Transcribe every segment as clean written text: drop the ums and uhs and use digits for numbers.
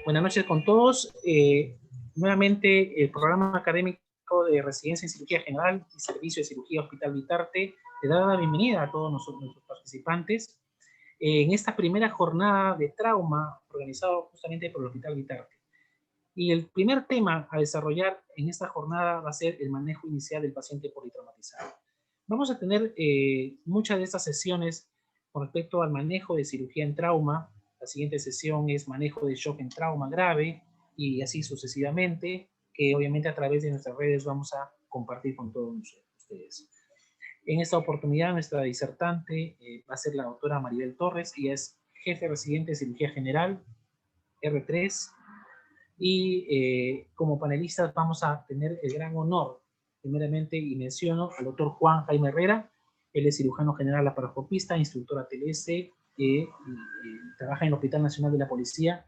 Buenas noches con todos. Nuevamente, el programa académico de Residencia en Cirugía General y Servicio de Cirugía Hospital Vitarte le da la bienvenida a todos nuestros participantes en esta primera jornada de trauma organizado justamente por el Hospital Vitarte. Y el primer tema a desarrollar en esta jornada va a ser el manejo inicial del paciente politraumatizado. Vamos a tener muchas de estas sesiones con respecto al manejo de cirugía en trauma. La siguiente sesión es manejo de shock en trauma grave y así sucesivamente, que obviamente a través de nuestras redes vamos a compartir con todos ustedes. En esta oportunidad nuestra disertante va a ser la doctora Maribel Torres, ella es jefe residente de cirugía general, R3, y como panelistas vamos a tener el gran honor, primeramente, y menciono al doctor Juan Jaime Herrera. Él es cirujano general laparoscopista, instructor ATLS, trabaja en el Hospital Nacional de la Policía,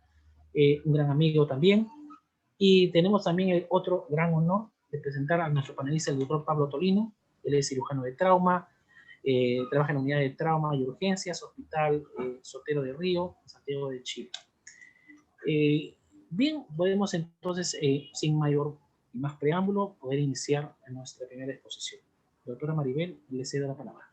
un gran amigo también. Y tenemos también el otro gran honor de presentar a nuestro panelista, el doctor Pablo Tolino. Él es cirujano de trauma, trabaja en la unidad de trauma y urgencias, Hospital Sotero de Río, Santiago de Chile. Bien, podemos entonces, sin mayor y más preámbulo, poder iniciar nuestra primera exposición. Doctora Maribel, le cedo la palabra.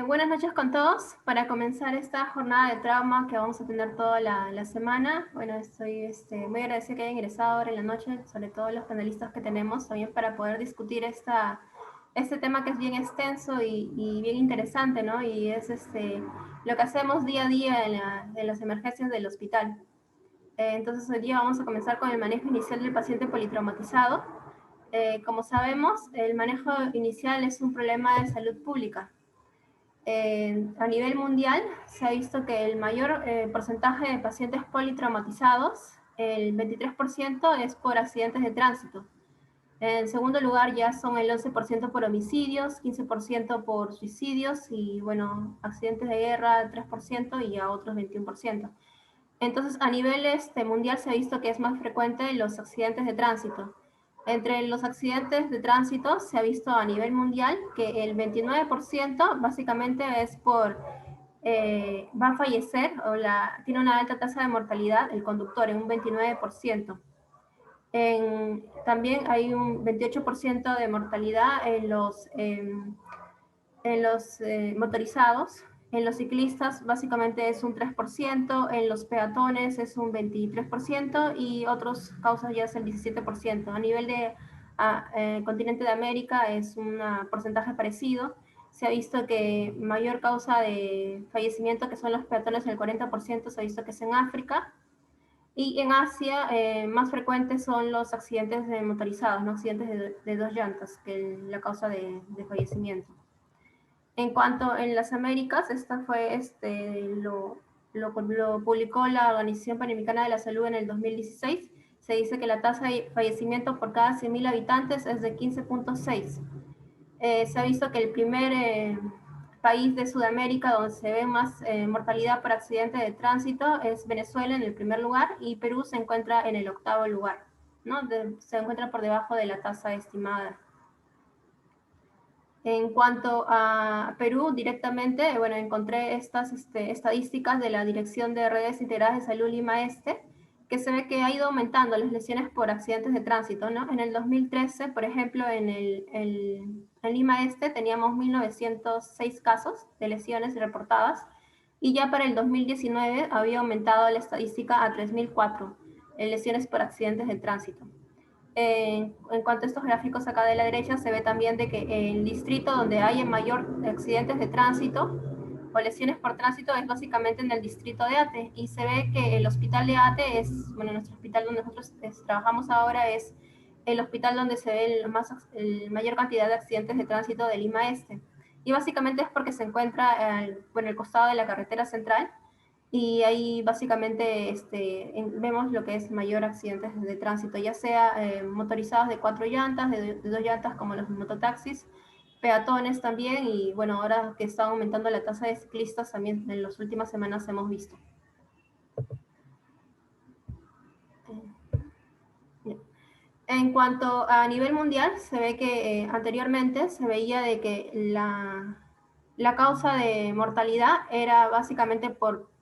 Buenas noches con todos. Para comenzar esta jornada de trauma que vamos a tener toda la semana, bueno, estoy muy agradecida que hayan ingresado ahora en la noche, sobre todo los panelistas que tenemos, también para poder discutir este tema que es bien extenso y bien interesante, ¿no? Y es lo que hacemos día a día en las emergencias del hospital. Entonces hoy día vamos a comenzar con el manejo inicial del paciente politraumatizado. Como sabemos, el manejo inicial es un problema de salud pública. A nivel mundial se ha visto que el mayor porcentaje de pacientes politraumatizados, el 23%, es por accidentes de tránsito. En segundo lugar ya son el 11% por homicidios, 15% por suicidios y, bueno, accidentes de guerra 3% y a otros 21%. Entonces, a nivel mundial se ha visto que es más frecuente los accidentes de tránsito. Entre los accidentes de tránsito se ha visto a nivel mundial que el 29% básicamente es va a fallecer o tiene una alta tasa de mortalidad el conductor en un 29%. También hay un 28% de mortalidad en los motorizados. En los ciclistas básicamente es un 3%, en los peatones es un 23% y otras causas ya es el 17%. A nivel de continente de América es un porcentaje parecido. Se ha visto que mayor causa de fallecimiento, que son los peatones, el 40%, se ha visto que es en África. Y en Asia, más frecuentes son los accidentes motorizados, ¿no? Accidentes de dos llantas, que es la causa de fallecimiento. En cuanto en las Américas, esta fue lo publicó la Organización Panamericana de la Salud en el 2016. Se dice que la tasa de fallecimiento por cada 100.000 habitantes es de 15.6. Se ha visto que el primer país de Sudamérica donde se ve más mortalidad por accidente de tránsito es Venezuela en el primer lugar y Perú se encuentra en el 8º lugar, ¿no? Se encuentra por debajo de la tasa estimada. En cuanto a Perú, directamente, bueno, encontré estas estadísticas de la Dirección de Redes Integradas de Salud Lima Este, que se ve que ha ido aumentando las lesiones por accidentes de tránsito, ¿no? En el 2013, por ejemplo, en Lima Este teníamos 1.906 casos de lesiones reportadas, y ya para el 2019 había aumentado la estadística a 3.004 lesiones por accidentes de tránsito. En cuanto a estos gráficos acá de la derecha, se ve también de que el distrito donde hay mayor accidentes de tránsito o lesiones por tránsito es básicamente en el distrito de Ate, y se ve que el hospital de Ate es, bueno, nuestro hospital donde nosotros trabajamos ahora es el hospital donde se ve el mayor cantidad de accidentes de tránsito de Lima Este. Y básicamente es porque se encuentra el costado de la carretera central, y ahí básicamente vemos lo que es mayor accidentes de tránsito, ya sea motorizados de 4 llantas, de 2 llantas como los mototaxis, peatones también, y bueno, ahora que está aumentando la tasa de ciclistas también en las últimas semanas hemos visto. En cuanto a nivel mundial, se ve que anteriormente se veía de que la causa de mortalidad era básicamente por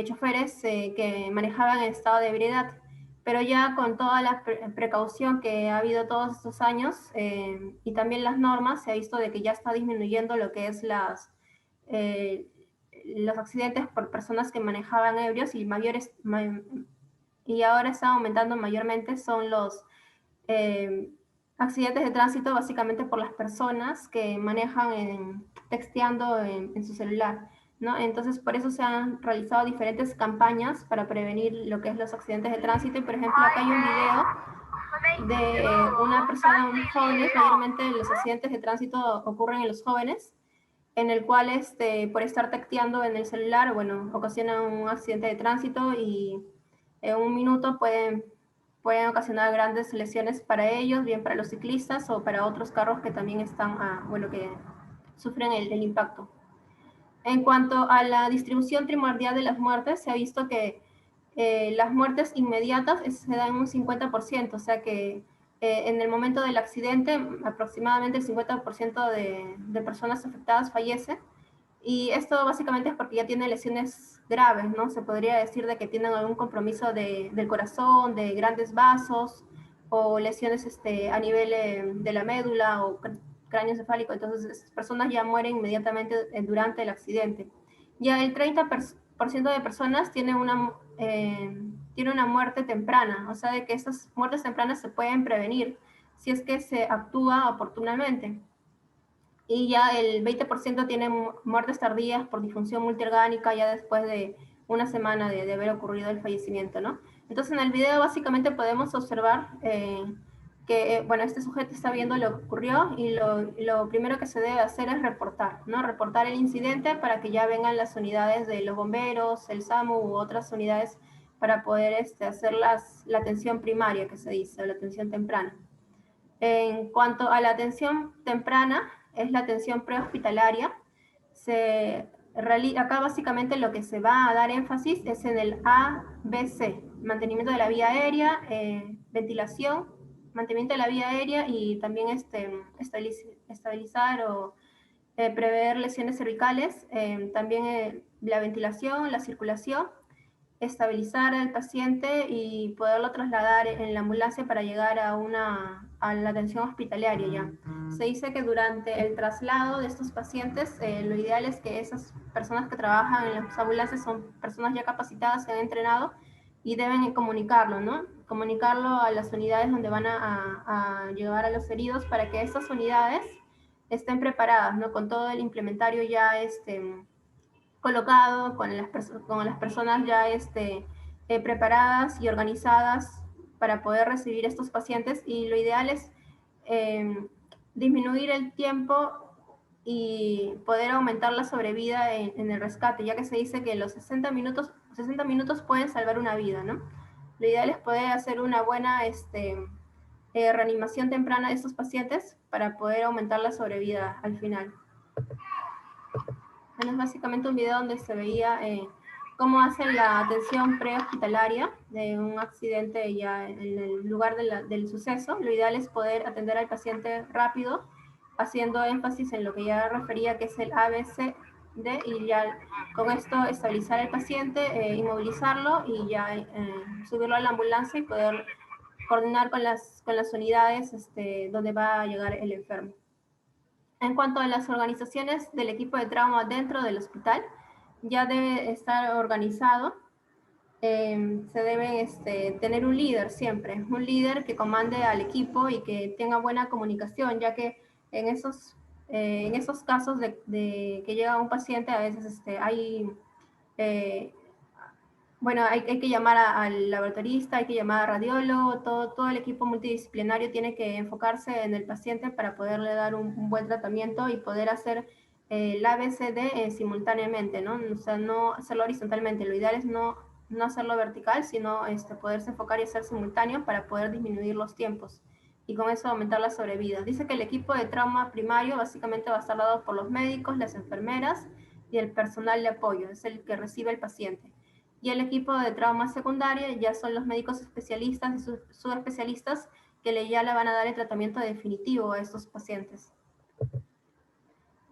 choferes que manejaban en estado de ebriedad. Pero ya con toda la precaución que ha habido todos estos años y también las normas, se ha visto de que ya está disminuyendo lo que es los accidentes por personas que manejaban ebrios y ahora están aumentando mayormente son los accidentes de tránsito básicamente por las personas que manejan texteando en su celular, ¿no? Entonces, por eso se han realizado diferentes campañas para prevenir lo que es los accidentes de tránsito. Y, por ejemplo, acá hay un video de una persona, unos jóvenes, mayormente los accidentes de tránsito ocurren en los jóvenes, en el cual por estar texteando en el celular, bueno, ocasiona un accidente de tránsito y en un minuto pueden ocasionar grandes lesiones para ellos, bien para los ciclistas o para otros carros que también están, bueno, que sufren el impacto. En cuanto a la distribución primordial de las muertes, se ha visto que las muertes inmediatas se dan un 50%, o sea que en el momento del accidente aproximadamente el 50% de personas afectadas fallecen. Y esto básicamente es porque ya tienen lesiones graves, ¿no? Se podría decir de que tienen algún compromiso del corazón, de grandes vasos, o lesiones a nivel de la médula o cráneo encefálico. Entonces, estas personas ya mueren inmediatamente durante el accidente. Ya el 30% de personas tiene una muerte temprana, o sea, de que estas muertes tempranas se pueden prevenir si es que se actúa oportunamente. Y ya el 20% tiene muertes tardías por disfunción multiorgánica ya después de una semana de haber ocurrido el fallecimiento, ¿no? Entonces en el video básicamente podemos observar que, bueno, este sujeto está viendo lo que ocurrió y lo primero que se debe hacer es reportar, ¿no? Reportar el incidente para que ya vengan las unidades de los bomberos, el SAMU u otras unidades para poder hacer la atención primaria que se dice, o la atención temprana. En cuanto a la atención temprana, es la atención prehospitalaria. Acá básicamente lo que se va a dar énfasis es en el ABC, mantenimiento de la vía aérea, ventilación, mantenimiento de la vía aérea y también estabilizar o prever lesiones cervicales, también la ventilación, la circulación, estabilizar al paciente y poderlo trasladar en la ambulancia para llegar a la atención hospitalaria ya. Se dice que durante el traslado de estos pacientes, lo ideal es que esas personas que trabajan en las ambulancias son personas ya capacitadas, que han entrenado y deben comunicarlo, ¿no? Comunicarlo a las unidades donde van a llevar a los heridos para que estas unidades estén preparadas, ¿no? Con todo el implementario ya colocado, con las personas ya preparadas y organizadas para poder recibir estos pacientes. Y lo ideal es disminuir el tiempo y poder aumentar la sobrevida en el rescate, ya que se dice que los 60 minutos pueden salvar una vida, ¿no? Lo ideal es poder hacer una buena reanimación temprana de estos pacientes para poder aumentar la sobrevida al final. Bueno, es básicamente un video donde se veía cómo hacen la atención prehospitalaria de un accidente ya en el lugar del suceso. Lo ideal es poder atender al paciente rápido, haciendo énfasis en lo que ya refería, que es el ABCD, y ya con esto estabilizar al paciente, inmovilizarlo y ya subirlo a la ambulancia y poder coordinar con las unidades donde va a llegar el enfermo. En cuanto a las organizaciones del equipo de trauma dentro del hospital, ya debe estar organizado. Se debe tener un líder siempre, un líder que comande al equipo y que tenga buena comunicación, ya que en esos casos de que llega un paciente, a veces bueno, hay que llamar al laboratorista, hay que llamar al radiólogo, todo el equipo multidisciplinario tiene que enfocarse en el paciente para poderle dar un buen tratamiento y poder hacer el ABCD simultáneamente, ¿no? O sea, no hacerlo horizontalmente. Lo ideal es no hacerlo vertical, sino poderse enfocar y hacer simultáneo para poder disminuir los tiempos y con eso aumentar la sobrevida. Dice que el equipo de trauma primario básicamente va a estar dado por los médicos, las enfermeras y el personal de apoyo, es el que recibe el paciente. Y el equipo de trauma secundaria ya son los médicos especialistas y subespecialistas que ya le van a dar el tratamiento definitivo a estos pacientes.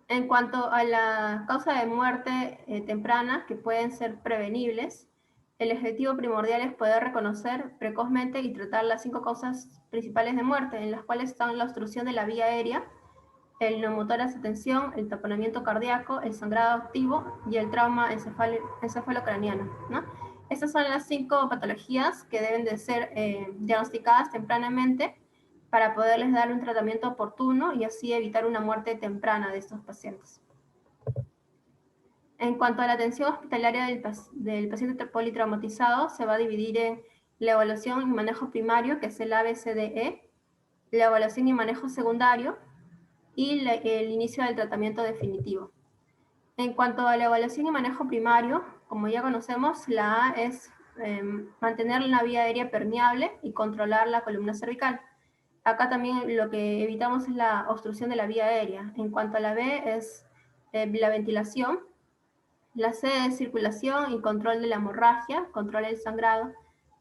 En cuanto a la causa de muerte temprana, que pueden ser prevenibles, el objetivo primordial es poder reconocer precozmente y tratar las 5 causas principales de muerte, en las cuales están la obstrucción de la vía aérea, el neumotórax de tensión, el taponamiento cardíaco, el sangrado activo y el trauma encefalocraniano, ¿no? Estas son las 5 patologías que deben de ser diagnosticadas tempranamente para poderles dar un tratamiento oportuno y así evitar una muerte temprana de estos pacientes. En cuanto a la atención hospitalaria del paciente politraumatizado, se va a dividir en la evaluación y manejo primario, que es el ABCDE, la evaluación y manejo secundario y el inicio del tratamiento definitivo. En cuanto a la evaluación y manejo primario, como ya conocemos, la A es mantener la vía aérea permeable y controlar la columna cervical. Acá también lo que evitamos es la obstrucción de la vía aérea. En cuanto a la B es la ventilación. La C es circulación y control de la hemorragia, control del sangrado.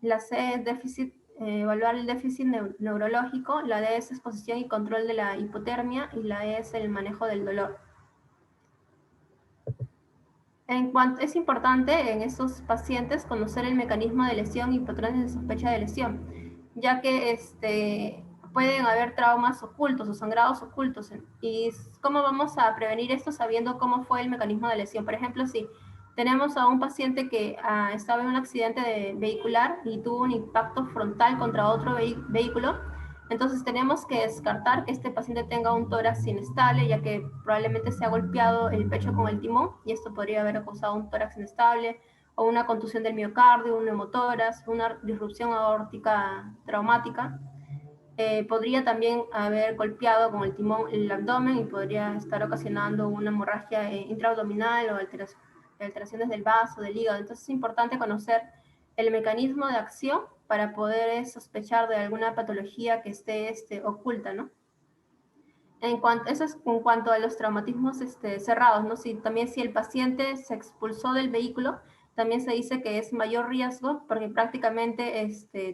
La C es déficit, evaluar el déficit neurológico. La D es exposición y control de la hipotermia. Y la E es el manejo del dolor. Es importante en estos pacientes conocer el mecanismo de lesión y patrones de sospecha de lesión, ya que pueden haber traumas ocultos o sangrados ocultos. ¿Y cómo vamos a prevenir esto sabiendo cómo fue el mecanismo de lesión? Por ejemplo, si tenemos a un paciente que estaba en un accidente vehicular y tuvo un impacto frontal contra otro vehículo, entonces tenemos que descartar que este paciente tenga un tórax inestable, ya que probablemente se ha golpeado el pecho con el timón y esto podría haber causado un tórax inestable o una contusión del miocardio, un neumotórax, una disrupción aórtica traumática. Podría también haber golpeado con el timón el abdomen y podría estar ocasionando una hemorragia intraabdominal o alteraciones del vaso, del hígado. Entonces es importante conocer el mecanismo de acción para poder sospechar de alguna patología que esté oculta, ¿no? Eso es en cuanto a los traumatismos cerrados, ¿no? También si el paciente se expulsó del vehículo, también se dice que es mayor riesgo porque prácticamente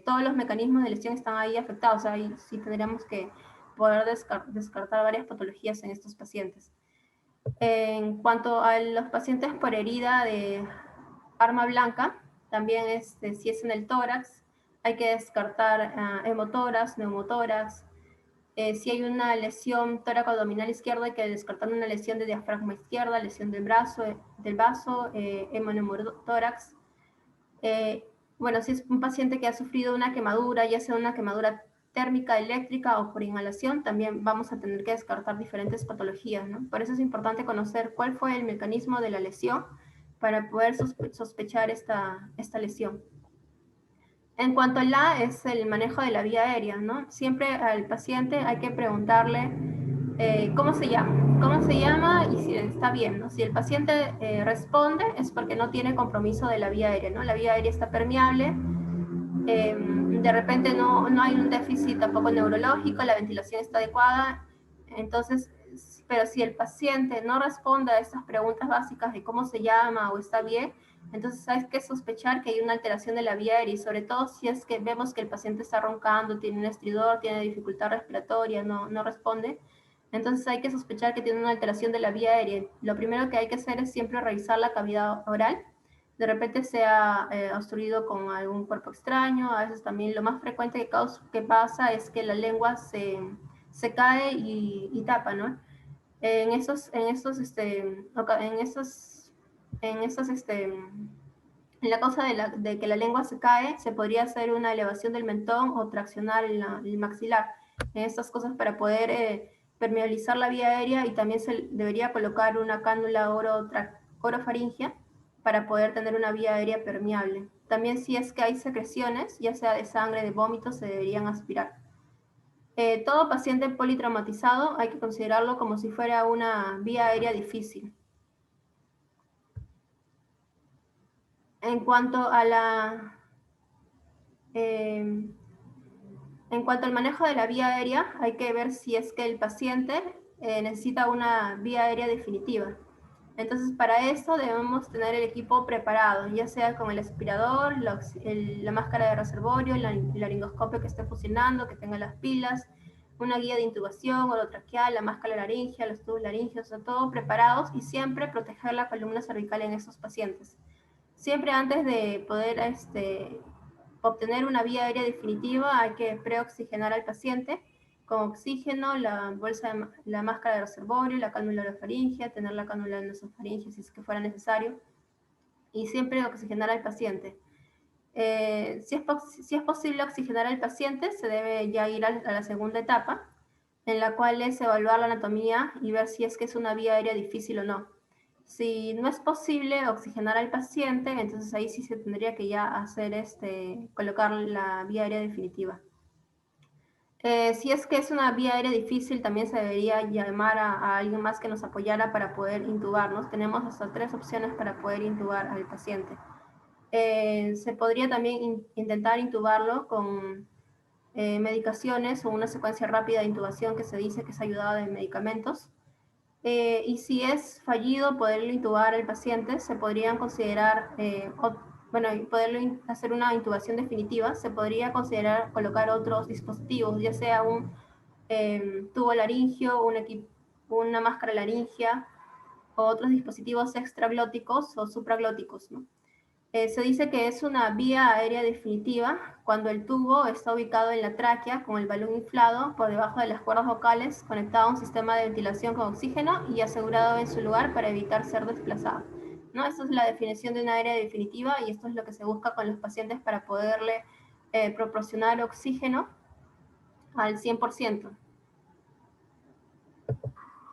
todos los mecanismos de lesión están ahí afectados. Ahí sí tendríamos que poder descartar varias patologías en estos pacientes. En cuanto a los pacientes por herida de arma blanca, también si es en el tórax, hay que descartar hemotórax, neumotórax. Si hay una lesión tóraco-abdominal izquierdo, hay que descartar una lesión de diafragma izquierda, lesión del vaso, hemonemorotórax. Bueno, si es un paciente que ha sufrido una quemadura, ya sea una quemadura térmica, eléctrica o por inhalación, también vamos a tener que descartar diferentes patologías, ¿no? Por eso es importante conocer cuál fue el mecanismo de la lesión para poder sospechar esta lesión. En cuanto al A es el manejo de la vía aérea, ¿no? Siempre al paciente hay que preguntarle cómo se llama y si está bien, ¿no? Si el paciente responde es porque no tiene compromiso de la vía aérea, ¿no? La vía aérea está permeable, de repente no hay un déficit tampoco neurológico, la ventilación está adecuada, entonces, pero si el paciente no responde a estas preguntas básicas de cómo se llama o está bien, entonces hay que sospechar que hay una alteración de la vía aérea y sobre todo si es que vemos que el paciente está roncando, tiene un estridor, tiene dificultad respiratoria, no responde, entonces hay que sospechar que tiene una alteración de la vía aérea. Lo primero que hay que hacer es siempre revisar la cavidad oral. De repente se ha obstruido con algún cuerpo extraño, a veces también lo más frecuente que pasa es que la lengua se cae y tapa, ¿no? En la causa de que la lengua se cae, se podría hacer una elevación del mentón o traccionar el maxilar. En estas cosas para poder permeabilizar la vía aérea y también se debería colocar una cánula orofaringia para poder tener una vía aérea permeable. También si es que hay secreciones, ya sea de sangre, de vómitos, se deberían aspirar. Todo paciente politraumatizado hay que considerarlo como si fuera una vía aérea difícil. En cuanto al manejo de la vía aérea, hay que ver si es que el paciente necesita una vía aérea definitiva. Entonces, para eso debemos tener el equipo preparado, ya sea con el aspirador, la máscara de reservorio, el laringoscopio que esté funcionando, que tenga las pilas, una guía de intubación, orotraqueal, la máscara laringea, los tubos laríngeos, o sea, todo preparados, y siempre proteger la columna cervical en estos pacientes. Siempre antes de poder obtener una vía aérea definitiva hay que preoxigenar al paciente con oxígeno, la la máscara de reservorio, la cánula orofaringea, tener la cánula nasofaringea si es que fuera necesario, y siempre oxigenar al paciente. Si es posible oxigenar al paciente, se debe ya ir a la segunda etapa, en la cual es evaluar la anatomía y ver si es que es una vía aérea difícil o no. Si no es posible oxigenar al paciente, entonces ahí sí se tendría que ya hacer colocar la vía aérea definitiva. Si es que es una vía aérea difícil, también se debería llamar a alguien más que nos apoyara para poder intubarnos. Tenemos hasta 3 opciones para poder intubar al paciente. Se podría también intentar intubarlo con medicaciones o una secuencia rápida de intubación que se dice que es ayudada de medicamentos. Y si es fallido poderlo intubar al paciente, se podrían considerar, poderlo hacer una intubación definitiva, se podría considerar colocar otros dispositivos, ya sea un tubo laringio, una máscara laringea, o otros dispositivos extraglóticos o supraglóticos, ¿no? Se dice que es una vía aérea definitiva cuando el tubo está ubicado en la tráquea con el balón inflado por debajo de las cuerdas vocales, conectado a un sistema de ventilación con oxígeno y asegurado en su lugar para evitar ser desplazado, ¿no? Esta es la definición de una área definitiva y esto es lo que se busca con los pacientes para poderle proporcionar oxígeno al 100%.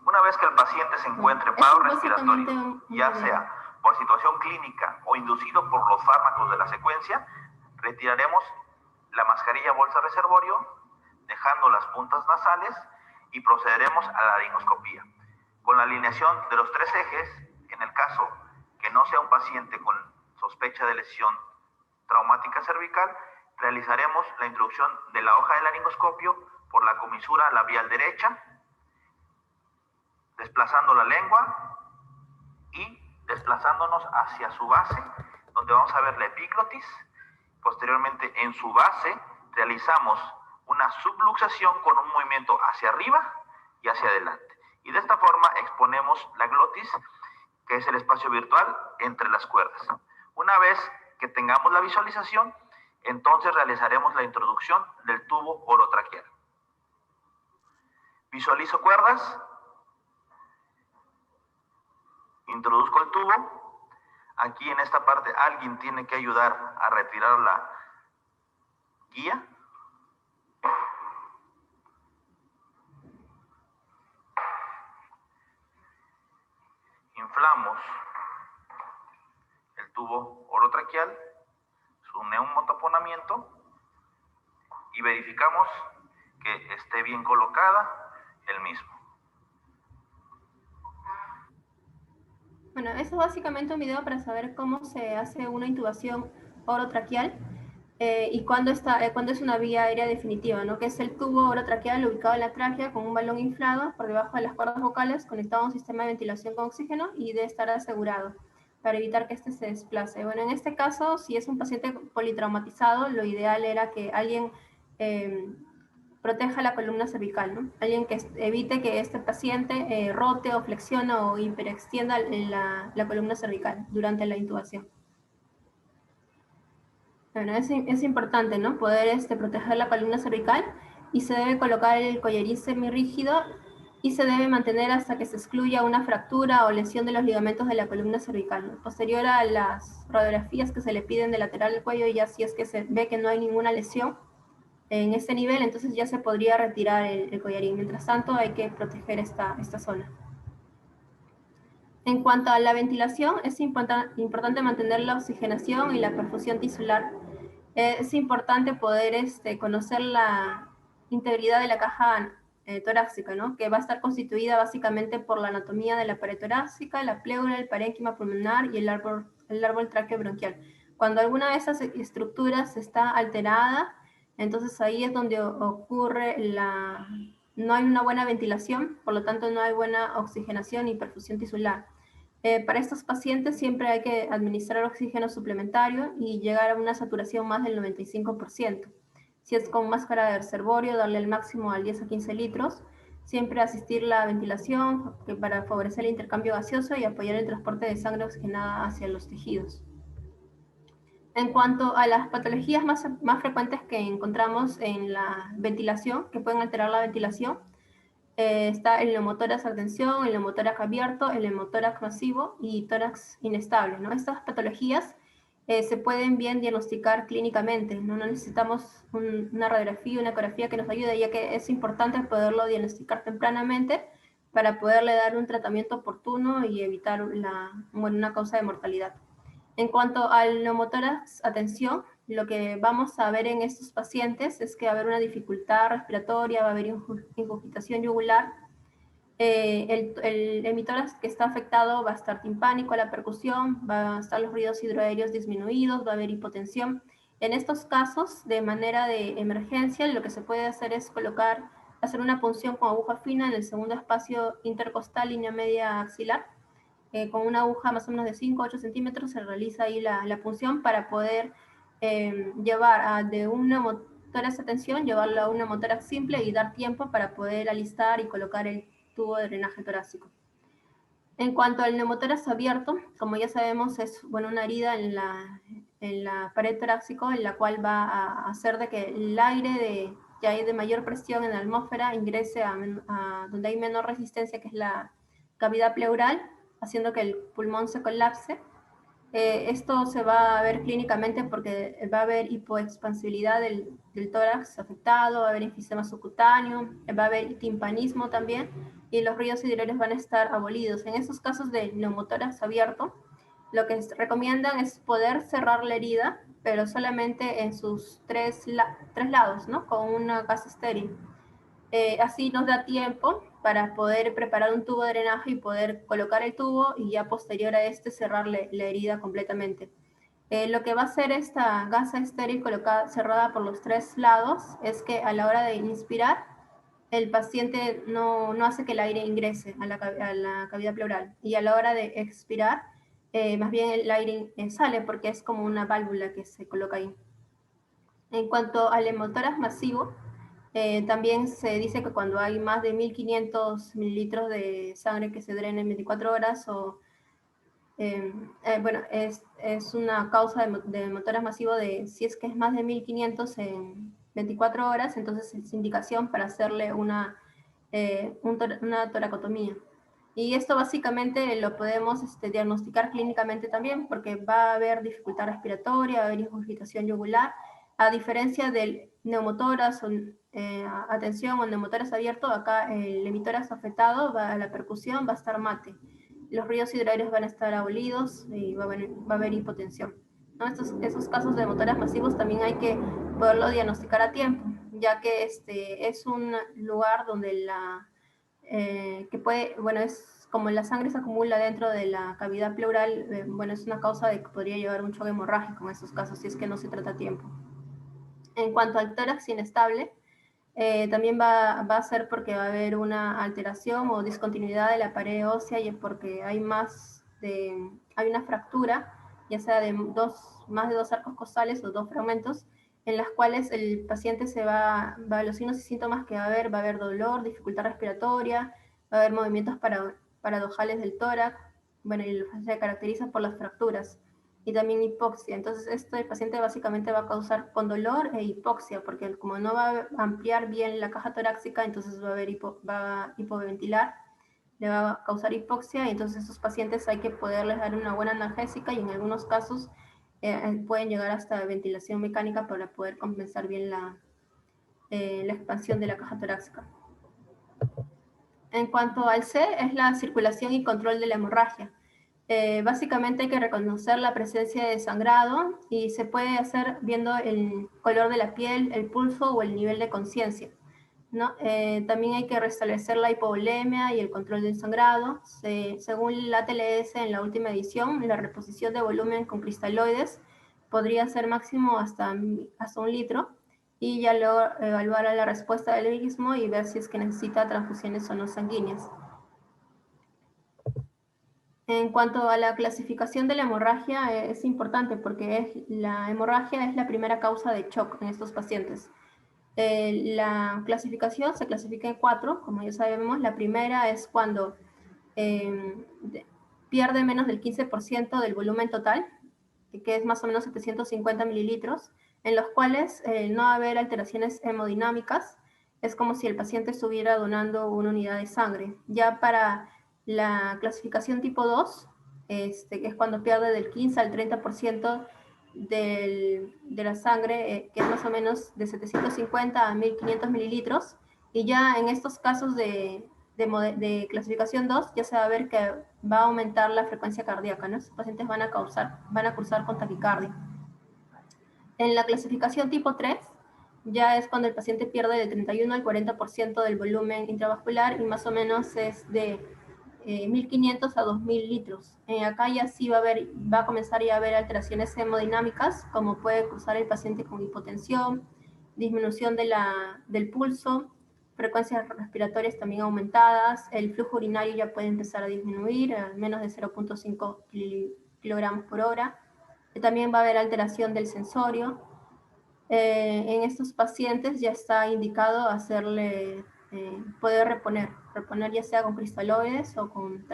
Una vez que el paciente se encuentre en paro respiratorio, ya sea por situación clínica o inducido por los fármacos de la secuencia, retiraremos la mascarilla bolsa reservorio, dejando las puntas nasales, y procederemos a la laringoscopía. Con la alineación de los 3 ejes, en el caso que no sea un paciente con sospecha de lesión traumática cervical, realizaremos la introducción de la hoja de laringoscopio por la comisura labial derecha, desplazando la lengua y desplazándonos hacia su base, donde vamos a ver la epiglotis. Posteriormente, en su base, realizamos una subluxación con un movimiento hacia arriba y hacia adelante. Y de esta forma exponemos la glotis, que es el espacio virtual entre las cuerdas. Una vez que tengamos la visualización, entonces realizaremos la introducción del tubo orotraqueal. Visualizo cuerdas. Introduzco el tubo. Aquí en esta parte alguien tiene que ayudar a retirar la guía. Inflamos el tubo orotraqueal, su neumotaponamiento, y verificamos que esté bien colocada el mismo. Bueno, eso es básicamente un video para saber cómo se hace una intubación orotraqueal y cuándo es una vía aérea definitiva, ¿no? Que es el tubo orotraqueal ubicado en la tráquea con un balón inflado por debajo de las cuerdas vocales, conectado a un sistema de ventilación con oxígeno y debe estar asegurado para evitar que se desplace. Bueno, en este caso, si es un paciente politraumatizado, lo ideal era que alguien proteja la columna cervical, ¿no? Alguien que evite que este paciente rote o flexione o hiperextienda la columna cervical durante la intubación. Bueno, es importante, ¿no? Poder proteger la columna cervical, y se debe colocar el collarín semirrígido y se debe mantener hasta que se excluya una fractura o lesión de los ligamentos de la columna cervical, ¿no? Posterior a las radiografías que se le piden de lateral del cuello, ya si es que se ve que no hay ninguna lesión en este nivel, entonces ya se podría retirar el collarín. Mientras tanto, hay que proteger esta zona. En cuanto a la ventilación, es importante mantener la oxigenación y la perfusión tisular. Es importante poder conocer la integridad de la caja torácica, ¿no? Que va a estar constituida básicamente por la anatomía de la pared torácica, la pleura, el parénquima pulmonar y el árbol tráqueo-bronquial. Cuando alguna de esas estructuras está alterada, entonces ahí es donde ocurre no hay una buena ventilación, por lo tanto no hay buena oxigenación y perfusión tisular. Para estos pacientes siempre hay que administrar oxígeno suplementario y llegar a una saturación más del 95%. Si es con máscara de reservorio, darle el máximo al 10 a 15 litros. Siempre asistir la ventilación para favorecer el intercambio gaseoso y apoyar el transporte de sangre oxigenada hacia los tejidos. En cuanto a las patologías más frecuentes que encontramos en la ventilación, que pueden alterar la ventilación, está el neumotórax a tensión, el neumotórax abierto, el neumotórax masivo y tórax inestable, ¿no? Estas patologías se pueden bien diagnosticar clínicamente, ¿no? No necesitamos una radiografía, una ecografía que nos ayude, ya que es importante poderlo diagnosticar tempranamente para poderle dar un tratamiento oportuno y evitar una causa de mortalidad. En cuanto al neumotórax a tensión, lo que vamos a ver en estos pacientes es que va a haber una dificultad respiratoria, va a haber ingurgitación yugular. El hemitórax que está afectado va a estar timpánico a la percusión, va a estar los ruidos hidroaéreos disminuidos, va a haber hipotensión. En estos casos, de manera de emergencia, lo que se puede hacer es hacer una punción con aguja fina en el segundo espacio intercostal, línea media axilar. Con una aguja más o menos de 5 a 8 centímetros se realiza ahí la punción para poder llevar de un neumotórax a tensión, llevarlo a un neumotórax simple y dar tiempo para poder alistar y colocar el tubo de drenaje torácico. En cuanto al neumotórax abierto, como ya sabemos, es una herida en la pared torácica, en la cual va a hacer de que el aire que hay de mayor presión en la atmósfera ingrese a donde hay menor resistencia, que es la cavidad pleural, haciendo que el pulmón se colapse. Esto se va a ver clínicamente porque va a haber hipoexpansibilidad del tórax afectado, va a haber enfisema subcutáneo, va a haber timpanismo también, y los ruidos hidroaéreos van a estar abolidos. En esos casos de neumotórax abierto, lo que recomiendan es poder cerrar la herida, pero solamente en sus tres lados, ¿no? Con una gasa estéril. Así nos da tiempo para poder preparar un tubo de drenaje y poder colocar el tubo y ya posterior a este cerrar la herida completamente. Lo que va a hacer esta gasa estéril cerrada por los tres lados es que a la hora de inspirar, el paciente no hace que el aire ingrese a la cavidad pleural, y a la hora de expirar, más bien el aire sale porque es como una válvula que se coloca ahí. En cuanto al neumotórax masivo, también se dice que cuando hay más de 1500 mililitros de sangre que se drena en 24 horas, es una causa de neumotórax masivo si es que es más de 1500 en 24 horas, entonces es indicación para hacerle una toracotomía. Y esto básicamente lo podemos diagnosticar clínicamente también, porque va a haber dificultad respiratoria, va a haber ingurgitación yugular, a diferencia del neumotórax a tensión o el neumotórax abierto. Acá el hemitórax afectado, la percusión va a estar mate, los ruidos hidroaéreos van a estar abolidos y va a haber hipotensión, ¿no? Esos casos de neumotórax masivos también hay que poderlo diagnosticar a tiempo, ya que es un lugar donde es como la sangre se acumula dentro de la cavidad pleural. Es una causa de que podría llevar un choque hemorrágico en esos casos si es que no se trata a tiempo. En cuanto al tórax inestable, también va a ser porque va a haber una alteración o discontinuidad de la pared ósea, y es porque hay una fractura, ya sea de más de dos arcos costales o dos fragmentos, en las cuales el paciente los signos y síntomas que va a haber dolor, dificultad respiratoria, va a haber movimientos paradojales del tórax, y se caracteriza por las fracturas y también hipoxia. Entonces, el paciente básicamente va a causar con dolor e hipoxia, porque como no va a ampliar bien la caja torácica, entonces va a hipoventilar, le va a causar hipoxia, y entonces a estos pacientes hay que poderles dar una buena analgésica, y en algunos casos pueden llegar hasta ventilación mecánica para poder compensar bien la expansión de la caja torácica. En cuanto al C, es la circulación y control de la hemorragia. Básicamente hay que reconocer la presencia de sangrado, y se puede hacer viendo el color de la piel, el pulso o el nivel de conciencia, ¿no? También hay que restablecer la hipovolemia y el control del sangrado. Según la TLS, en la última edición, la reposición de volumen con cristaloides podría ser máximo hasta 1 litro, y ya luego evaluar la respuesta del mismo y ver si es que necesita transfusiones o no sanguíneas. En cuanto a la clasificación de la hemorragia, es importante porque la hemorragia es la primera causa de shock en estos pacientes. La clasificación se clasifica en 4, como ya sabemos. La primera es cuando pierde menos del 15% del volumen total, que es más o menos 750 mililitros, en los cuales no va a haber alteraciones hemodinámicas. Es como si el paciente estuviera donando una unidad de sangre. Ya para la clasificación tipo 2, que es cuando pierde del 15 al 30% de la sangre, que es más o menos de 750 a 1500 mililitros, y ya en estos casos de clasificación 2, ya se va a ver que va a aumentar la frecuencia cardíaca, ¿no? Los pacientes van a cursar con taquicardia. En la clasificación tipo 3, ya es cuando el paciente pierde del 31 al 40% del volumen intravascular y más o menos es de 1500 a 2000 litros. Acá ya sí va a comenzar ya a haber alteraciones hemodinámicas, como puede cursar el paciente con hipotensión, disminución del pulso, frecuencias respiratorias también aumentadas, el flujo urinario ya puede empezar a disminuir a menos de 0.5 kilogramos por hora. También va a haber alteración del sensorio. En estos pacientes ya está indicado poder reponer ya sea con cristaloides o con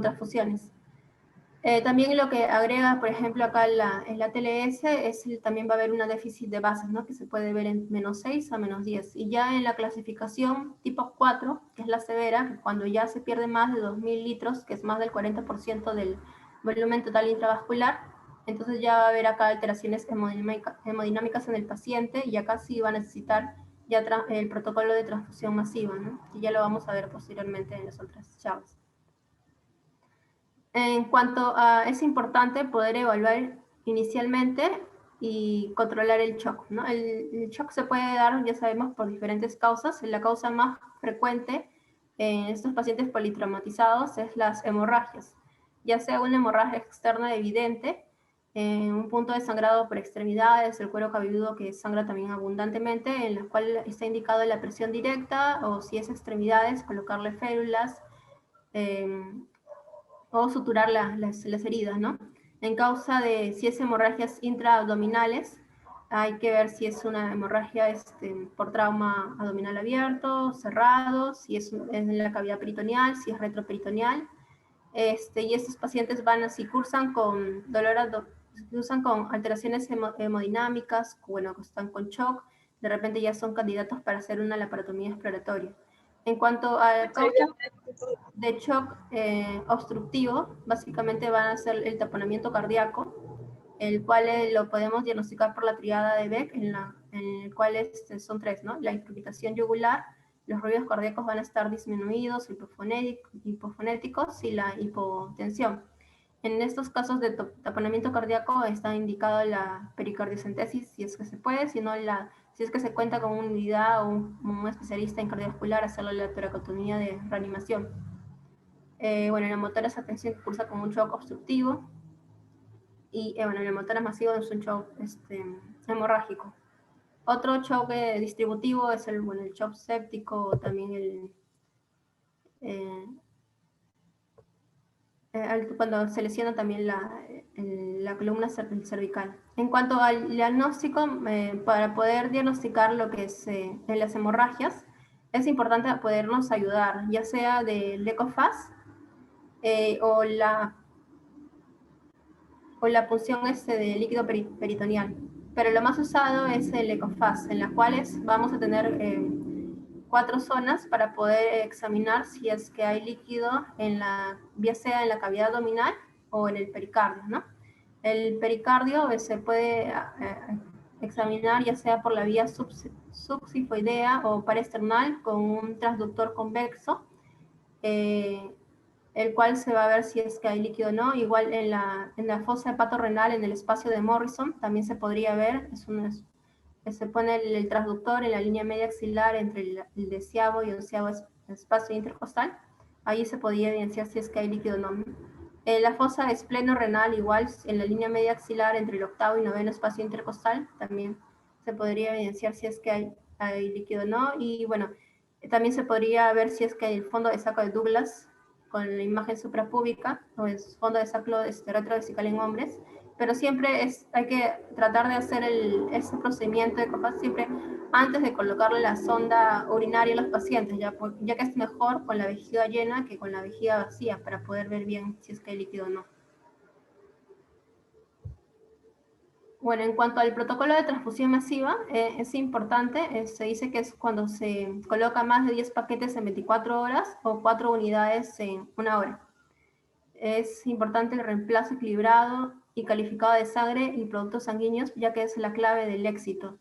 transfusiones. También lo que agrega, por ejemplo, acá en la TLS, también va a haber una déficit de bases, ¿no? Que se puede ver en menos 6 a menos 10. Y ya en la clasificación tipo 4, que es la severa, cuando ya se pierde más de 2000 litros, que es más del 40% del volumen total intravascular, entonces ya va a haber acá alteraciones hemodinámicas en el paciente y acá sí va a necesitar ya el protocolo de transfusión masiva, ¿no? Y ya lo vamos a ver posteriormente en las otras charlas. En cuanto a, es importante poder evaluar inicialmente y controlar el shock, ¿no? El shock se puede dar, ya sabemos, por diferentes causas. La causa más frecuente en estos pacientes politraumatizados es las hemorragias, ya sea una hemorragia externa evidente, un punto de sangrado por extremidades, el cuero cabelludo que sangra también abundantemente, en la cual está indicado la presión directa, o si es extremidades, colocarle férulas, o suturar las heridas, ¿no? En causa de si es hemorragias intraabdominales, hay que ver si es una hemorragia por trauma abdominal abierto, cerrado, si es en la cavidad peritoneal, si es retroperitoneal. Y estos pacientes si cursan con cursan con alteraciones hemodinámicas, bueno, están con shock, de repente ya son candidatos para hacer una laparotomía exploratoria. En cuanto a causas de shock obstructivo, básicamente van a ser el taponamiento cardíaco, el cual lo podemos diagnosticar por la triada de Beck, en el cual son 3, ¿no? La increpitación yugular, los ruidos cardíacos van a estar disminuidos, hipofonéticos y la hipotensión. En estos casos de taponamiento cardíaco está indicado la pericardiocentesis, si es que se puede, si es que se cuenta con una unidad o un especialista en cardiovascular, hacerle la toracotomía de reanimación. Bueno, la motora es atención que cursa con un shock obstructivo, y bueno, la motora masiva es un shock hemorrágico. Otro shock distributivo es el shock séptico, también cuando se lesiona también la columna cervical. En cuanto al diagnóstico, para poder diagnosticar lo que es en las hemorragias, es importante podernos ayudar, ya sea del ECOFAS o la punción de líquido peritoneal. Pero lo más usado es el ECOFAS, en las cuales vamos a tener 4 zonas para poder examinar si es que hay líquido ya sea en la cavidad abdominal o en el pericardio, ¿no? El pericardio se puede examinar ya sea por la vía subsifoidea o parasternal con un transductor convexo, el cual se va a ver si es que hay líquido o no. Igual en la fosa hepatorrenal, en el espacio de Morrison, también se podría ver, se pone el transductor en la línea media axilar entre el 10º y 11º espacio intercostal. Ahí se podría evidenciar si es que hay líquido o no. La fosa espleno-renal, igual en la línea media axilar entre el 8º y 9º espacio intercostal, también se podría evidenciar si es que hay líquido o no. Y bueno, también se podría ver si es que hay el fondo de saco de Douglas con la imagen suprapúbica, o el fondo de saco retrovesical en hombres, pero siempre hay que tratar de hacer ese procedimiento de COPAS siempre antes de colocarle la sonda urinaria a los pacientes, ya que es mejor con la vejiga llena que con la vejiga vacía para poder ver bien si es que hay líquido o no. Bueno, en cuanto al protocolo de transfusión masiva, es importante, se dice que es cuando se coloca más de 10 paquetes en 24 horas o 4 unidades en 1 hora. Es importante el reemplazo equilibrado y calificado de sangre y productos sanguíneos, ya que es la clave del éxito.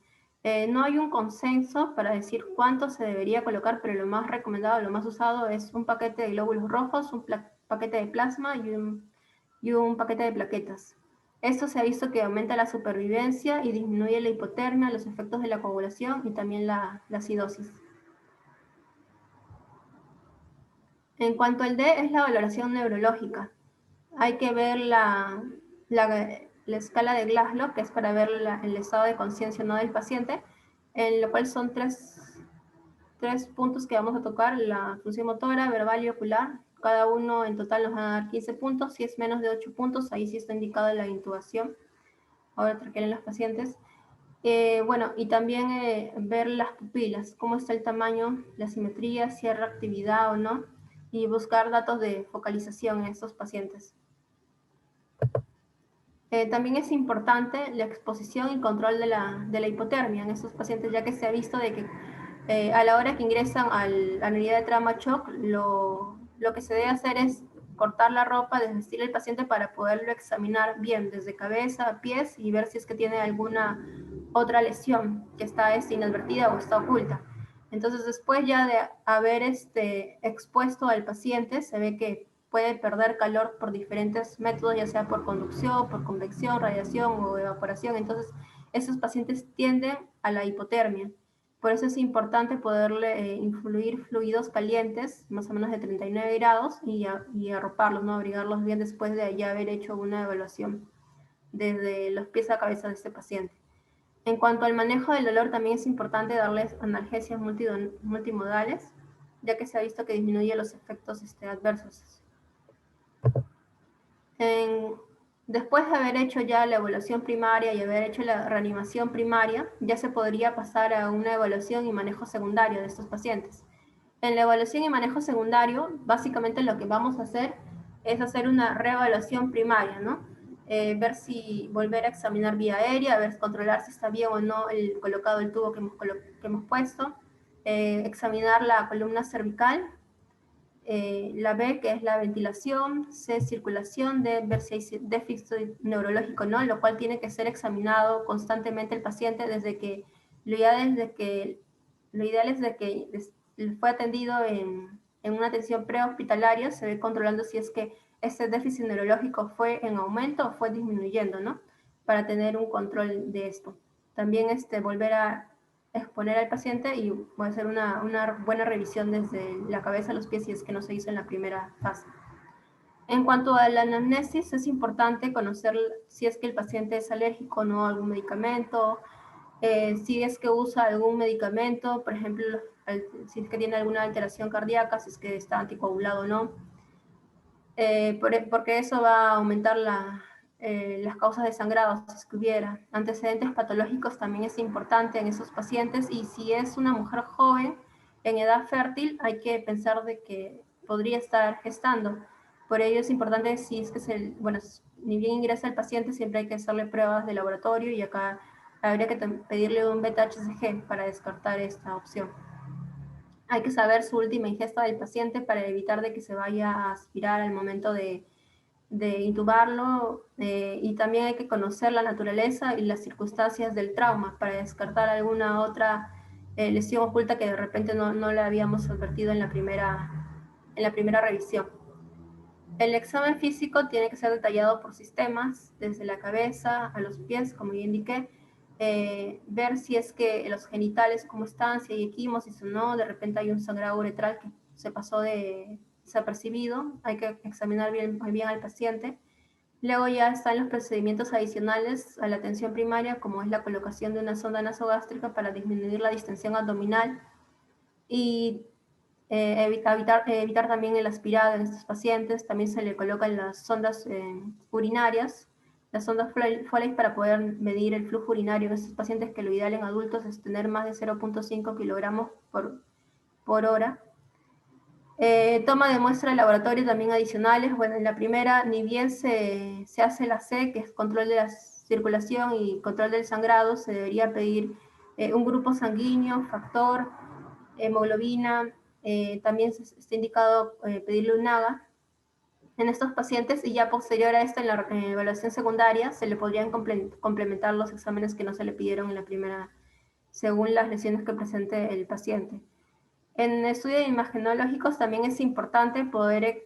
No hay un consenso para decir cuánto se debería colocar, pero lo más recomendado, lo más usado es un paquete de glóbulos rojos, un paquete de plasma y un paquete de plaquetas. Esto se ha visto que aumenta la supervivencia y disminuye la hipotermia, los efectos de la coagulación y también la acidosis. En cuanto al D, es la valoración neurológica. Hay que ver la escala de Glasgow, que es para ver el estado de conciencia no del paciente, en lo cual son tres puntos que vamos a tocar: la función motora, verbal y ocular. Cada uno en total nos va a dar 15 puntos. Si es menos de 8 puntos, ahí sí está indicada la intubación. Ahora traquean los pacientes. Bueno, y también ver las pupilas, cómo está el tamaño, la simetría, si hay reactividad o no, y buscar datos de focalización en estos pacientes. También es importante la exposición y control de la hipotermia en estos pacientes, ya que se ha visto de que a la hora que ingresan a la unidad de trauma shock, lo que se debe hacer es cortar la ropa, desvestir al paciente para poderlo examinar bien, desde cabeza a pies, y ver si es que tiene alguna otra lesión que está inadvertida o está oculta. Entonces, después ya de haber expuesto al paciente, se ve que puede perder calor por diferentes métodos, ya sea por conducción, por convección, radiación o evaporación. Entonces, esos pacientes tienden a la hipotermia. Por eso es importante poderle influir fluidos calientes, más o menos de 39 grados, y arroparlos, ¿no? Abrigarlos bien después de ya haber hecho una evaluación desde los pies a cabeza de este paciente. En cuanto al manejo del dolor, también es importante darles analgesias multimodales, ya que se ha visto que disminuye los efectos adversos. Después de haber hecho ya la evaluación primaria y haber hecho la reanimación primaria, ya se podría pasar a una evaluación y manejo secundario de estos pacientes. En la evaluación y manejo secundario, básicamente lo que vamos a hacer es hacer una reevaluación primaria, ¿no? Ver si volver a examinar vía aérea, controlar si está bien o no el colocado del tubo que hemos puesto, examinar la columna cervical, la B, que es la ventilación, C, circulación, D, ver si hay déficit neurológico, ¿no? Lo cual tiene que ser examinado constantemente el paciente desde que, lo ideal es de que fue atendido en una atención prehospitalaria, se ve controlando si es que ese déficit neurológico fue en aumento o fue disminuyendo, ¿no? Para tener un control de esto. También volver a exponer al paciente y voy a hacer una buena revisión desde la cabeza a los pies si es que no se hizo en la primera fase. En cuanto a la anamnesis, es importante conocer si es que el paciente es alérgico o no a algún medicamento, si es que usa algún medicamento, por ejemplo, si es que tiene alguna alteración cardíaca, si es que está anticoagulado o no, porque eso va a aumentar las causas de sangrado, si es que hubiera. Antecedentes patológicos también es importante en esos pacientes, y si es una mujer joven en edad fértil, hay que pensar de que podría estar gestando. Por ello es importante, si es que ni bien ingresa el paciente, siempre hay que hacerle pruebas de laboratorio, y acá habría que pedirle un beta-HCG para descartar esta opción. Hay que saber su última ingesta del paciente para evitar de que se vaya a aspirar al momento de intubarlo, y también hay que conocer la naturaleza y las circunstancias del trauma para descartar alguna otra lesión oculta que de repente no le habíamos advertido en la primera revisión. El examen físico tiene que ser detallado por sistemas, desde la cabeza a los pies, como ya indiqué, ver si es que los genitales cómo están, si hay equimosis o no, de repente hay un sangrado uretral que se pasó desapercibido, hay que examinar bien al paciente. Luego ya están los procedimientos adicionales a la atención primaria, como es la colocación de una sonda nasogástrica para disminuir la distensión abdominal, y evitar también el aspirado en estos pacientes. También se le colocan las sondas urinarias las sondas Foley para poder medir el flujo urinario en estos pacientes, que lo ideal en adultos es tener más de 0.5 kilogramos por hora. Toma de muestra de laboratorio también adicionales. Bueno, en la primera, ni bien se hace la C, que es control de la circulación y control del sangrado, se debería pedir un grupo sanguíneo, factor, hemoglobina, también está indicado pedirle un NAGA en estos pacientes, y ya posterior a esto, en la evaluación secundaria, se le podrían complementar los exámenes que no se le pidieron en la primera, según las lesiones que presente el paciente. En estudios imagenológicos también es importante poder,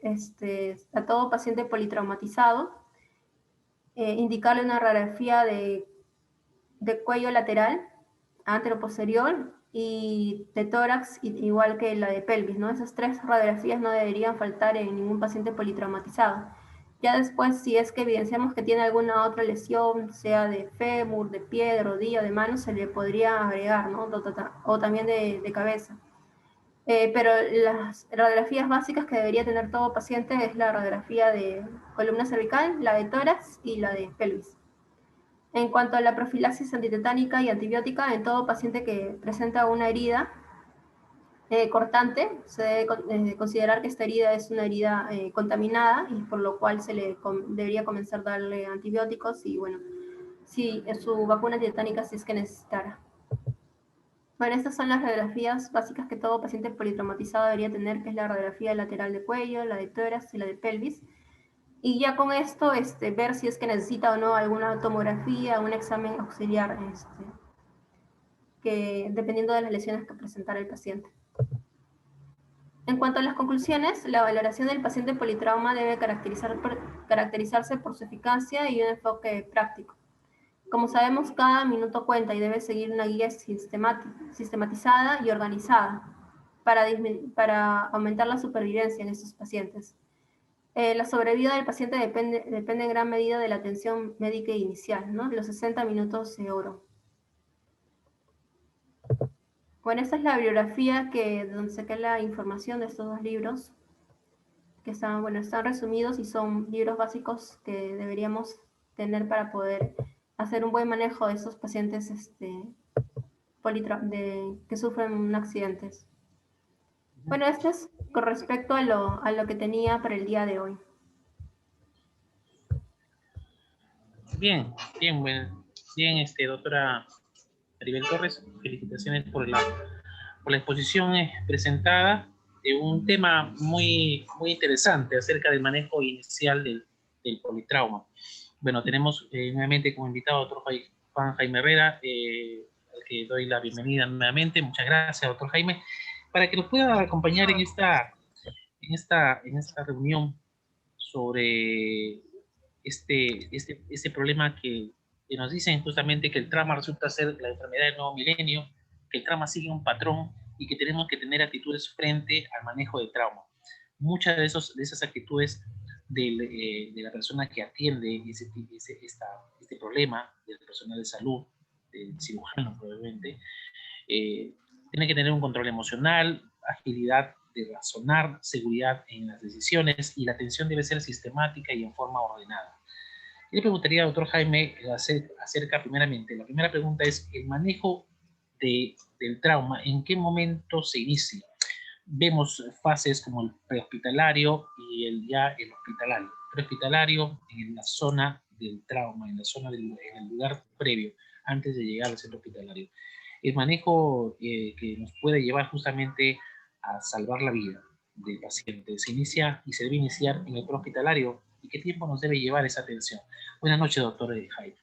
a todo paciente politraumatizado, indicarle una radiografía de cuello lateral, anteroposterior, y de tórax, igual que la de pelvis, ¿no? Esas 3 radiografías no deberían faltar en ningún paciente politraumatizado. Ya después, si es que evidenciamos que tiene alguna otra lesión, sea de fémur, de pie, de rodilla, de mano, se le podría agregar, ¿no? O también de cabeza. Pero las radiografías básicas que debería tener todo paciente es la radiografía de columna cervical, la de tórax y la de pelvis. En cuanto a la profilaxis antitetánica y antibiótica, en todo paciente que presenta una herida cortante, se debe considerar que esta herida es una herida contaminada, y por lo cual se le debería comenzar a darle antibióticos y, bueno, si su vacuna antitetánica si es que necesitara. Bueno, estas son las radiografías básicas que todo paciente politraumatizado debería tener, que es la radiografía lateral de cuello, la de tórax y la de pelvis. Y ya con esto, ver si es que necesita o no alguna tomografía, un examen auxiliar, que dependiendo de las lesiones que presentara el paciente. En cuanto a las conclusiones, la valoración del paciente politrauma debe caracterizarse por su eficacia y un enfoque práctico. Como sabemos, cada minuto cuenta y debe seguir una guía sistematizada y organizada para aumentar la supervivencia en estos pacientes. La sobrevida del paciente depende en gran medida de la atención médica inicial, ¿no? Los 60 minutos de oro. Bueno, esta es la bibliografía donde saqué la información de estos 2 libros, que están resumidos y son libros básicos que deberíamos tener para poder hacer un buen manejo de estos pacientes que sufren accidentes. Bueno, esto es con respecto a lo que tenía para el día de hoy. Bien, doctora Maribel Torres, felicitaciones por la exposición presentada de un tema muy interesante acerca del manejo inicial del politrauma. Bueno, tenemos nuevamente como invitado a doctor Juan Jaime Herrera, al que doy la bienvenida nuevamente. Muchas gracias, doctor Jaime, para que nos pueda acompañar en esta reunión sobre este problema que nos dicen justamente que el trauma resulta ser la enfermedad del nuevo milenio, que el trauma sigue un patrón y que tenemos que tener actitudes frente al manejo del trauma. Muchas de esas actitudes de la persona que atiende este problema, del personal de salud, del cirujano probablemente, tiene que tener un control emocional, agilidad de razonar, seguridad en las decisiones, y la atención debe ser sistemática y en forma ordenada. Y le preguntaría, doctor Jaime, acerca primeramente, la primera pregunta es, el manejo del trauma, ¿en qué momento se inicia? Vemos fases como el prehospitalario y el hospitalario. Prehospitalario en la zona del trauma, en el lugar previo, antes de llegar al centro hospitalario. El manejo que nos puede llevar justamente a salvar la vida del paciente se inicia y se debe iniciar en el prehospitalario. ¿Y qué tiempo nos debe llevar esa atención? Buenas noches, doctor Jaime.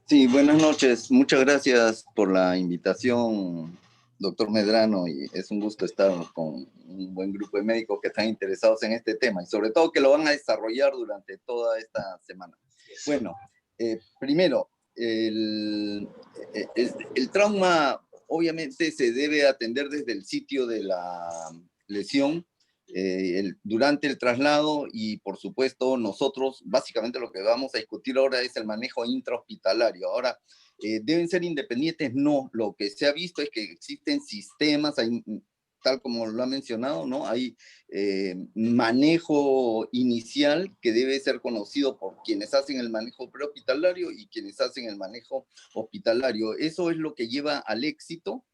Sí, buenas noches. Muchas gracias por la invitación, doctor Medrano, y es un gusto estar con un buen grupo de médicos que están interesados en este tema y sobre todo que lo van a desarrollar durante toda esta semana. Bueno, primero, el trauma obviamente se debe atender desde el sitio de la lesión, durante el traslado, y por supuesto nosotros básicamente lo que vamos a discutir ahora es el manejo intrahospitalario. Ahora, ¿deben ser independientes? No, lo que se ha visto es que existen sistemas, hay tal como lo ha mencionado, ¿no? Hay manejo inicial que debe ser conocido por quienes hacen el manejo prehospitalario y quienes hacen el manejo hospitalario. Eso es lo que lleva al éxito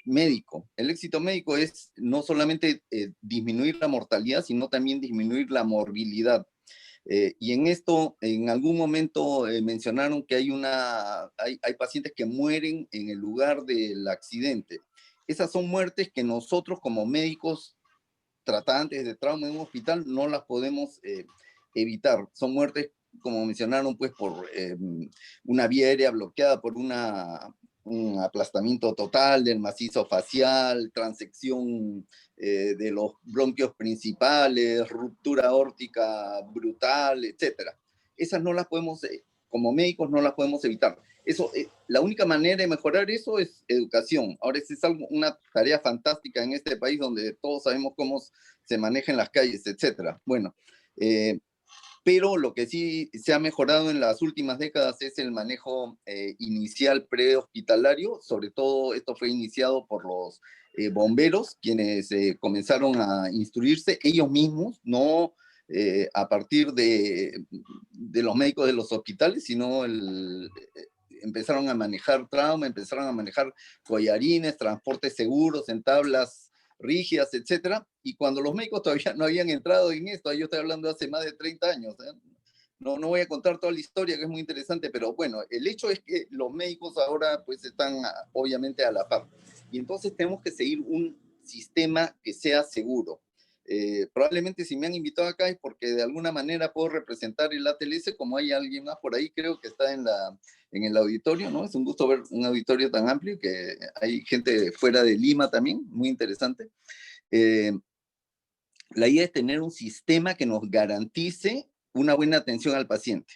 médico. El éxito médico es no solamente disminuir la mortalidad, sino también disminuir la morbilidad. Y en esto, en algún momento mencionaron que hay pacientes que mueren en el lugar del accidente. Esas son muertes que nosotros como médicos tratantes de trauma en un hospital no las podemos evitar. Son muertes, como mencionaron, pues por una vía aérea bloqueada, por un aplastamiento total del macizo facial, transección de los bronquios principales, ruptura aórtica brutal, etc. Esas no las podemos, como médicos, no las podemos evitar. Eso, la única manera de mejorar eso es educación. Ahora, esa es una tarea fantástica en este país donde todos sabemos cómo se maneja en las calles, etc. Bueno, pero lo que sí se ha mejorado en las últimas décadas es el manejo inicial prehospitalario. Sobre todo esto fue iniciado por los bomberos, quienes comenzaron a instruirse ellos mismos, no a partir de los médicos de los hospitales, sino empezaron a manejar trauma, empezaron a manejar collarines, transportes seguros en tablas rígidas, etcétera, y cuando los médicos todavía no habían entrado en esto, yo estoy hablando de hace más de 30 años, no voy a contar toda la historia, que es muy interesante, pero bueno, el hecho es que los médicos ahora pues están obviamente a la par, y entonces tenemos que seguir un sistema que sea seguro. Probablemente si me han invitado acá es porque de alguna manera puedo representar el ATLS, como hay alguien más por ahí, creo que está en el auditorio, ¿no? Es un gusto ver un auditorio tan amplio, que hay gente fuera de Lima también, muy interesante. La idea es tener un sistema que nos garantice una buena atención al paciente.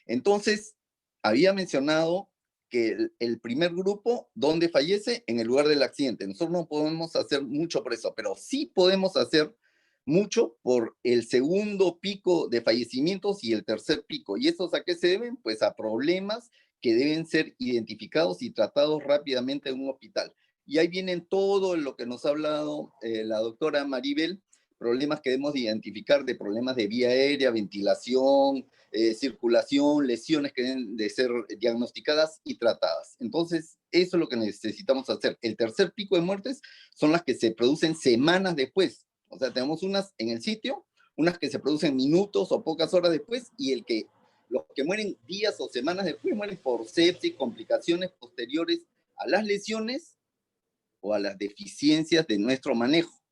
Entonces, había mencionado que el primer grupo, donde fallece, en el lugar del accidente. Nosotros no podemos hacer mucho por eso, pero sí podemos hacer mucho por el segundo pico de fallecimientos y el tercer pico. ¿Y estos a qué se deben? Pues a problemas que deben ser identificados y tratados rápidamente en un hospital. Y ahí vienen todo lo que nos ha hablado la doctora Maribel, problemas que debemos identificar, de problemas de vía aérea, ventilación, circulación, lesiones que deben de ser diagnosticadas y tratadas. Entonces, eso es lo que necesitamos hacer. El tercer pico de muertes son las que se producen semanas después. O sea, tenemos unas en el sitio, unas que se producen minutos o pocas horas después, y los que mueren días o semanas después mueren por sepsis, complicaciones posteriores a las lesiones o a las deficiencias de nuestro manejo.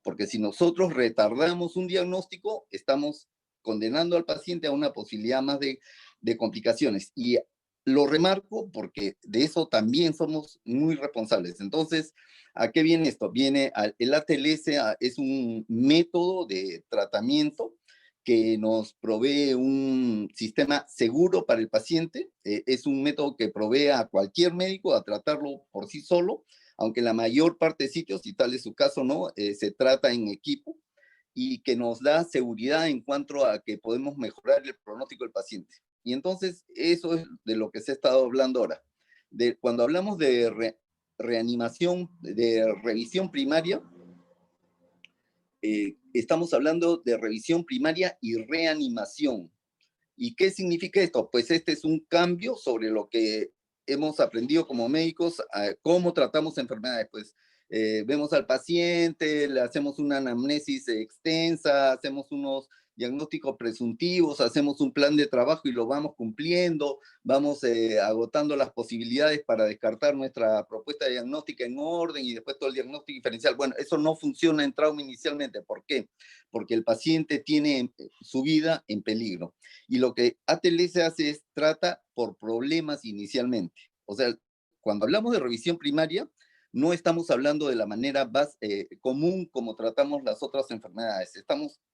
Porque si nosotros retardamos un diagnóstico, estamos condenando al paciente a una posibilidad más de complicaciones. Y lo remarco porque de eso también somos muy responsables. Entonces, ¿a qué viene esto? El ATLS es un método de tratamiento que nos provee un sistema seguro para el paciente. Es un método que provee a cualquier médico a tratarlo por sí solo, aunque la mayor parte de sitios, y tal es su caso, ¿no? Se trata en equipo, y que nos da seguridad en cuanto a que podemos mejorar el pronóstico del paciente. Y entonces eso es de lo que se ha estado hablando ahora. Cuando hablamos de reanimación, de revisión primaria, estamos hablando de revisión primaria y reanimación. ¿Y qué significa esto? Pues este es un cambio sobre lo que hemos aprendido como médicos, cómo tratamos enfermedades. Pues vemos al paciente, le hacemos una anamnesis extensa, hacemos unos diagnósticos presuntivos, hacemos un plan de trabajo y lo vamos cumpliendo, vamos agotando las posibilidades para descartar nuestra propuesta diagnóstica en orden y después todo el diagnóstico diferencial. Bueno, eso no funciona en trauma inicialmente. ¿Por qué? Porque el paciente tiene su vida en peligro. Y lo que ATLS hace es trata por problemas inicialmente. O sea, cuando hablamos de revisión primaria, no estamos hablando de la manera común como tratamos las otras enfermedades.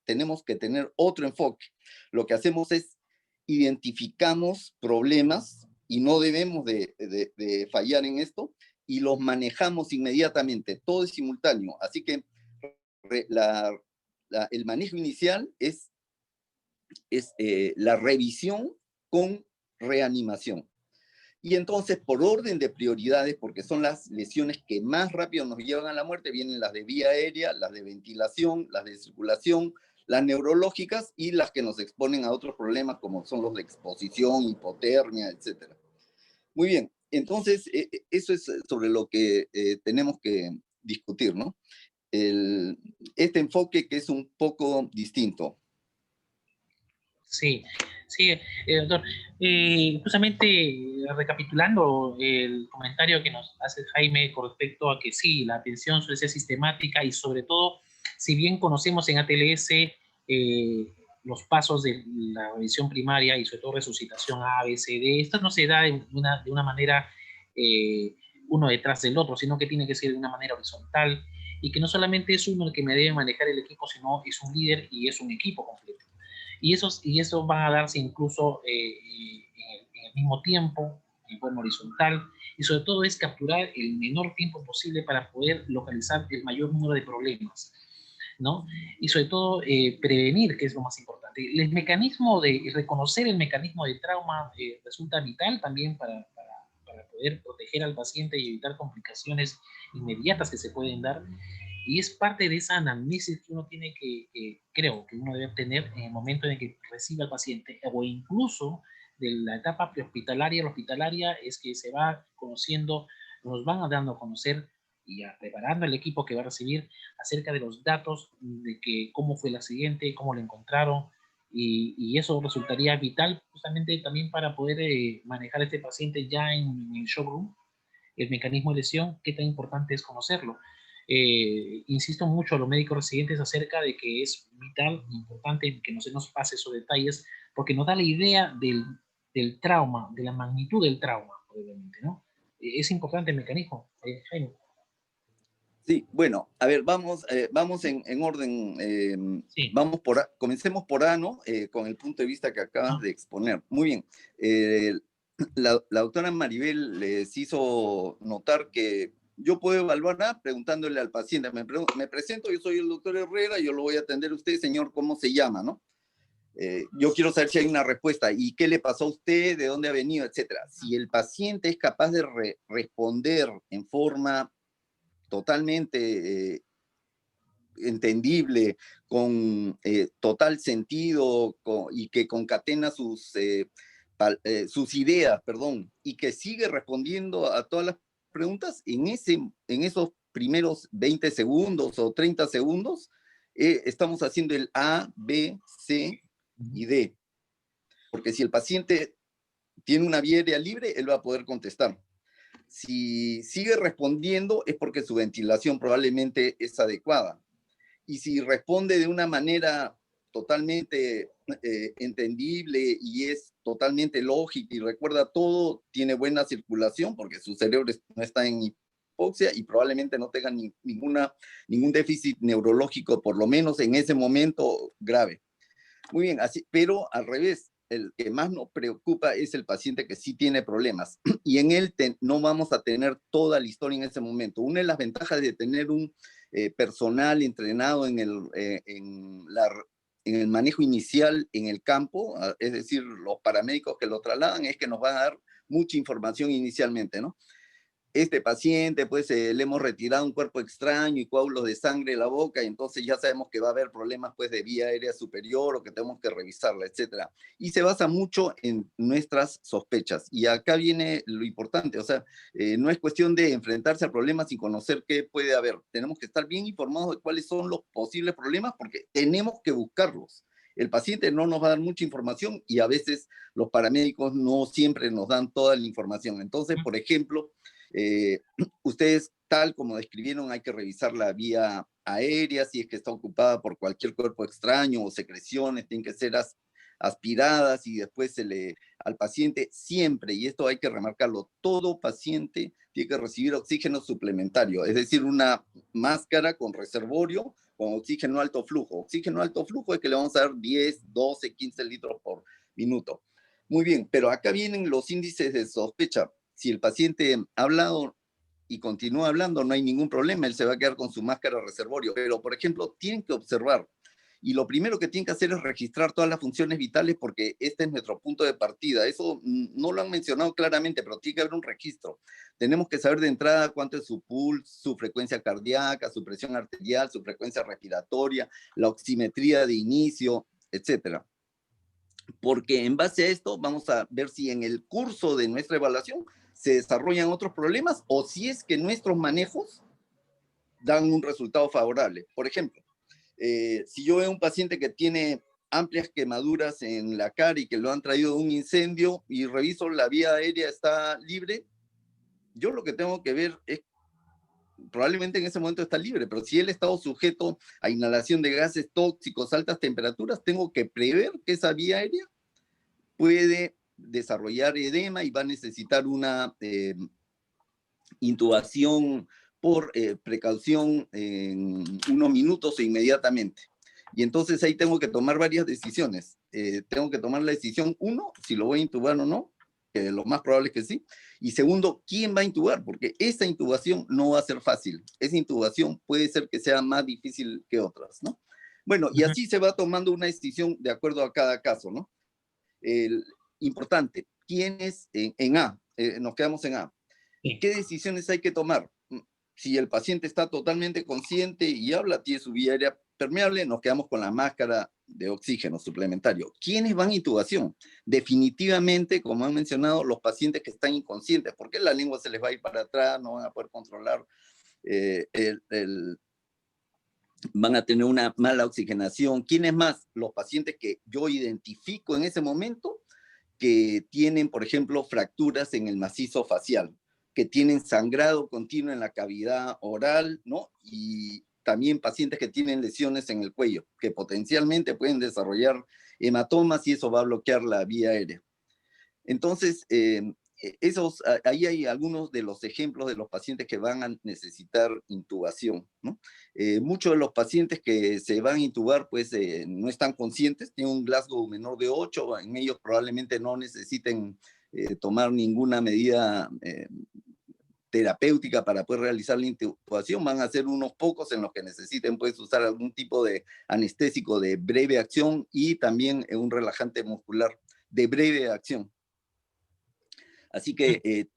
Tenemos que tener otro enfoque. Lo que hacemos es identificamos problemas, y no debemos de fallar en esto, y los manejamos inmediatamente. Todo es simultáneo. Así que el manejo inicial es la revisión con reanimación. Y entonces, por orden de prioridades, porque son las lesiones que más rápido nos llevan a la muerte, vienen las de vía aérea, las de ventilación, las de circulación, las neurológicas y las que nos exponen a otros problemas como son los de exposición, hipotermia, etc. Muy bien, entonces eso es sobre lo que tenemos que discutir, ¿no? Este enfoque que es un poco distinto. Sí, sí, doctor. Justamente recapitulando el comentario que nos hace Jaime con respecto a que sí, la atención suele ser sistemática y sobre todo, si bien conocemos en ATLS los pasos de la revisión primaria y sobre todo resucitación A, B, C, D, esto no se da de una manera uno detrás del otro, sino que tiene que ser de una manera horizontal y que no solamente es uno el que me debe manejar el equipo, sino es un líder y es un equipo completo. Y eso va a darse incluso en el mismo tiempo, en forma horizontal, y sobre todo es capturar el menor tiempo posible para poder localizar el mayor número de problemas, ¿no? Y sobre todo prevenir, que es lo más importante. El mecanismo de reconocer el mecanismo de trauma resulta vital también para poder proteger al paciente y evitar complicaciones inmediatas que se pueden dar. Y es parte de esa anamnesis que uno tiene creo que uno debe tener en el momento en el que recibe al paciente, o incluso de la etapa prehospitalaria. La hospitalaria es que se va conociendo, nos van dando a conocer y preparando el equipo que va a recibir acerca de los datos de cómo fue el accidente, cómo lo encontraron, y eso resultaría vital justamente también para poder manejar a este paciente ya en el showroom, el mecanismo de lesión, qué tan importante es conocerlo. Insisto mucho a los médicos residentes acerca de que es vital, importante que no se nos pase esos detalles, porque nos da la idea del trauma, de la magnitud del trauma, obviamente, ¿no? Es importante el mecanismo, Jaime. Sí, bueno, a ver, vamos en orden. Sí. Comencemos por A, ¿no? Con el punto de vista que acabas de exponer. Muy bien. La doctora Maribel les hizo notar que yo puedo evaluar A preguntándole al paciente. Me presento, yo soy el doctor Herrera, yo lo voy a atender a usted, señor, ¿cómo se llama, no? Yo quiero saber si hay una respuesta. ¿Y qué le pasó a usted? ¿De dónde ha venido? Etcétera. Si el paciente es capaz de responder en forma totalmente entendible, con total sentido y que concatena sus ideas, perdón, y que sigue respondiendo a todas las preguntas, en esos primeros 20 segundos o 30 segundos, estamos haciendo el A, B, C y D. Porque si el paciente tiene una vía aérea libre, él va a poder contestar. Si sigue respondiendo es porque su ventilación probablemente es adecuada. Y si responde de una manera totalmente entendible y es totalmente lógica y recuerda todo, tiene buena circulación porque su cerebro no está en hipoxia y probablemente no tenga ningún déficit neurológico, por lo menos en ese momento grave. Muy bien, así, pero al revés, el que más nos preocupa es el paciente que sí tiene problemas y en él no vamos a tener toda la historia en ese momento. Una de las ventajas de tener un personal entrenado en el manejo inicial en el campo, es decir, los paramédicos que lo trasladan, es que nos van a dar mucha información inicialmente, ¿no? Este paciente, pues le hemos retirado un cuerpo extraño y coágulos de sangre en la boca, y entonces ya sabemos que va a haber problemas pues de vía aérea superior o que tenemos que revisarla, etcétera. Y se basa mucho en nuestras sospechas. Y acá viene lo importante, o sea, no es cuestión de enfrentarse al problema sin conocer qué puede haber. Tenemos que estar bien informados de cuáles son los posibles problemas porque tenemos que buscarlos. El paciente no nos va a dar mucha información y a veces los paramédicos no siempre nos dan toda la información. Entonces, por ejemplo, ustedes, tal como describieron, hay que revisar la vía aérea, si es que está ocupada por cualquier cuerpo extraño o secreciones, tienen que ser aspiradas y después al paciente siempre, y esto hay que remarcarlo, todo paciente tiene que recibir oxígeno suplementario, es decir, una máscara con reservorio con oxígeno alto flujo. Oxígeno alto flujo es que le vamos a dar 10, 12, 15 litros por minuto. Muy bien, pero acá vienen los índices de sospecha. Si el paciente ha hablado y continúa hablando, no hay ningún problema, él se va a quedar con su máscara reservorio. Pero, por ejemplo, tienen que observar, y lo primero que tienen que hacer es registrar todas las funciones vitales porque este es nuestro punto de partida. Eso no lo han mencionado claramente, pero tiene que haber un registro. Tenemos que saber de entrada cuánto es su pulso, su frecuencia cardíaca, su presión arterial, su frecuencia respiratoria, la oximetría de inicio, etcétera. Porque en base a esto vamos a ver si en el curso de nuestra evaluación se desarrollan otros problemas o si es que nuestros manejos dan un resultado favorable. Por ejemplo, si yo veo un paciente que tiene amplias quemaduras en la cara y que lo han traído de un incendio y reviso la vía aérea está libre, yo lo que tengo que ver es, probablemente en ese momento está libre, pero si él ha estado sujeto a inhalación de gases tóxicos, altas temperaturas, tengo que prever que esa vía aérea puede desarrollar edema y va a necesitar una intubación por precaución en unos minutos e inmediatamente. Y entonces ahí tengo que tomar varias decisiones. Tengo que tomar la decisión, uno, si lo voy a intubar o no, que lo más probable es que sí. Y segundo, ¿quién va a intubar? Porque esa intubación no va a ser fácil. Esa intubación puede ser que sea más difícil que otras, ¿no? Bueno, y así se va tomando una decisión de acuerdo a cada caso, ¿no? Importante, ¿quiénes en A? Nos quedamos en A. ¿Qué decisiones hay que tomar? Si el paciente está totalmente consciente y habla, tiene su vía aérea permeable, nos quedamos con la máscara de oxígeno suplementario. ¿Quiénes van a intubación? Definitivamente, como han mencionado, los pacientes que están inconscientes, porque la lengua se les va a ir para atrás, no van a poder controlar, van a tener una mala oxigenación. ¿Quiénes más? Los pacientes que yo identifico en ese momento que tienen, por ejemplo, fracturas en el macizo facial, que tienen sangrado continuo en la cavidad oral, ¿no? Y también pacientes que tienen lesiones en el cuello, que potencialmente pueden desarrollar hematomas y eso va a bloquear la vía aérea. Entonces, ahí hay algunos de los ejemplos de los pacientes que van a necesitar intubación, ¿no? Muchos de los pacientes que se van a intubar, pues, no están conscientes, tienen un Glasgow menor de 8, en ellos probablemente no necesiten tomar ninguna medida terapéutica para poder realizar la intubación, van a ser unos pocos en los que necesiten pues usar algún tipo de anestésico de breve acción y también un relajante muscular de breve acción. Así que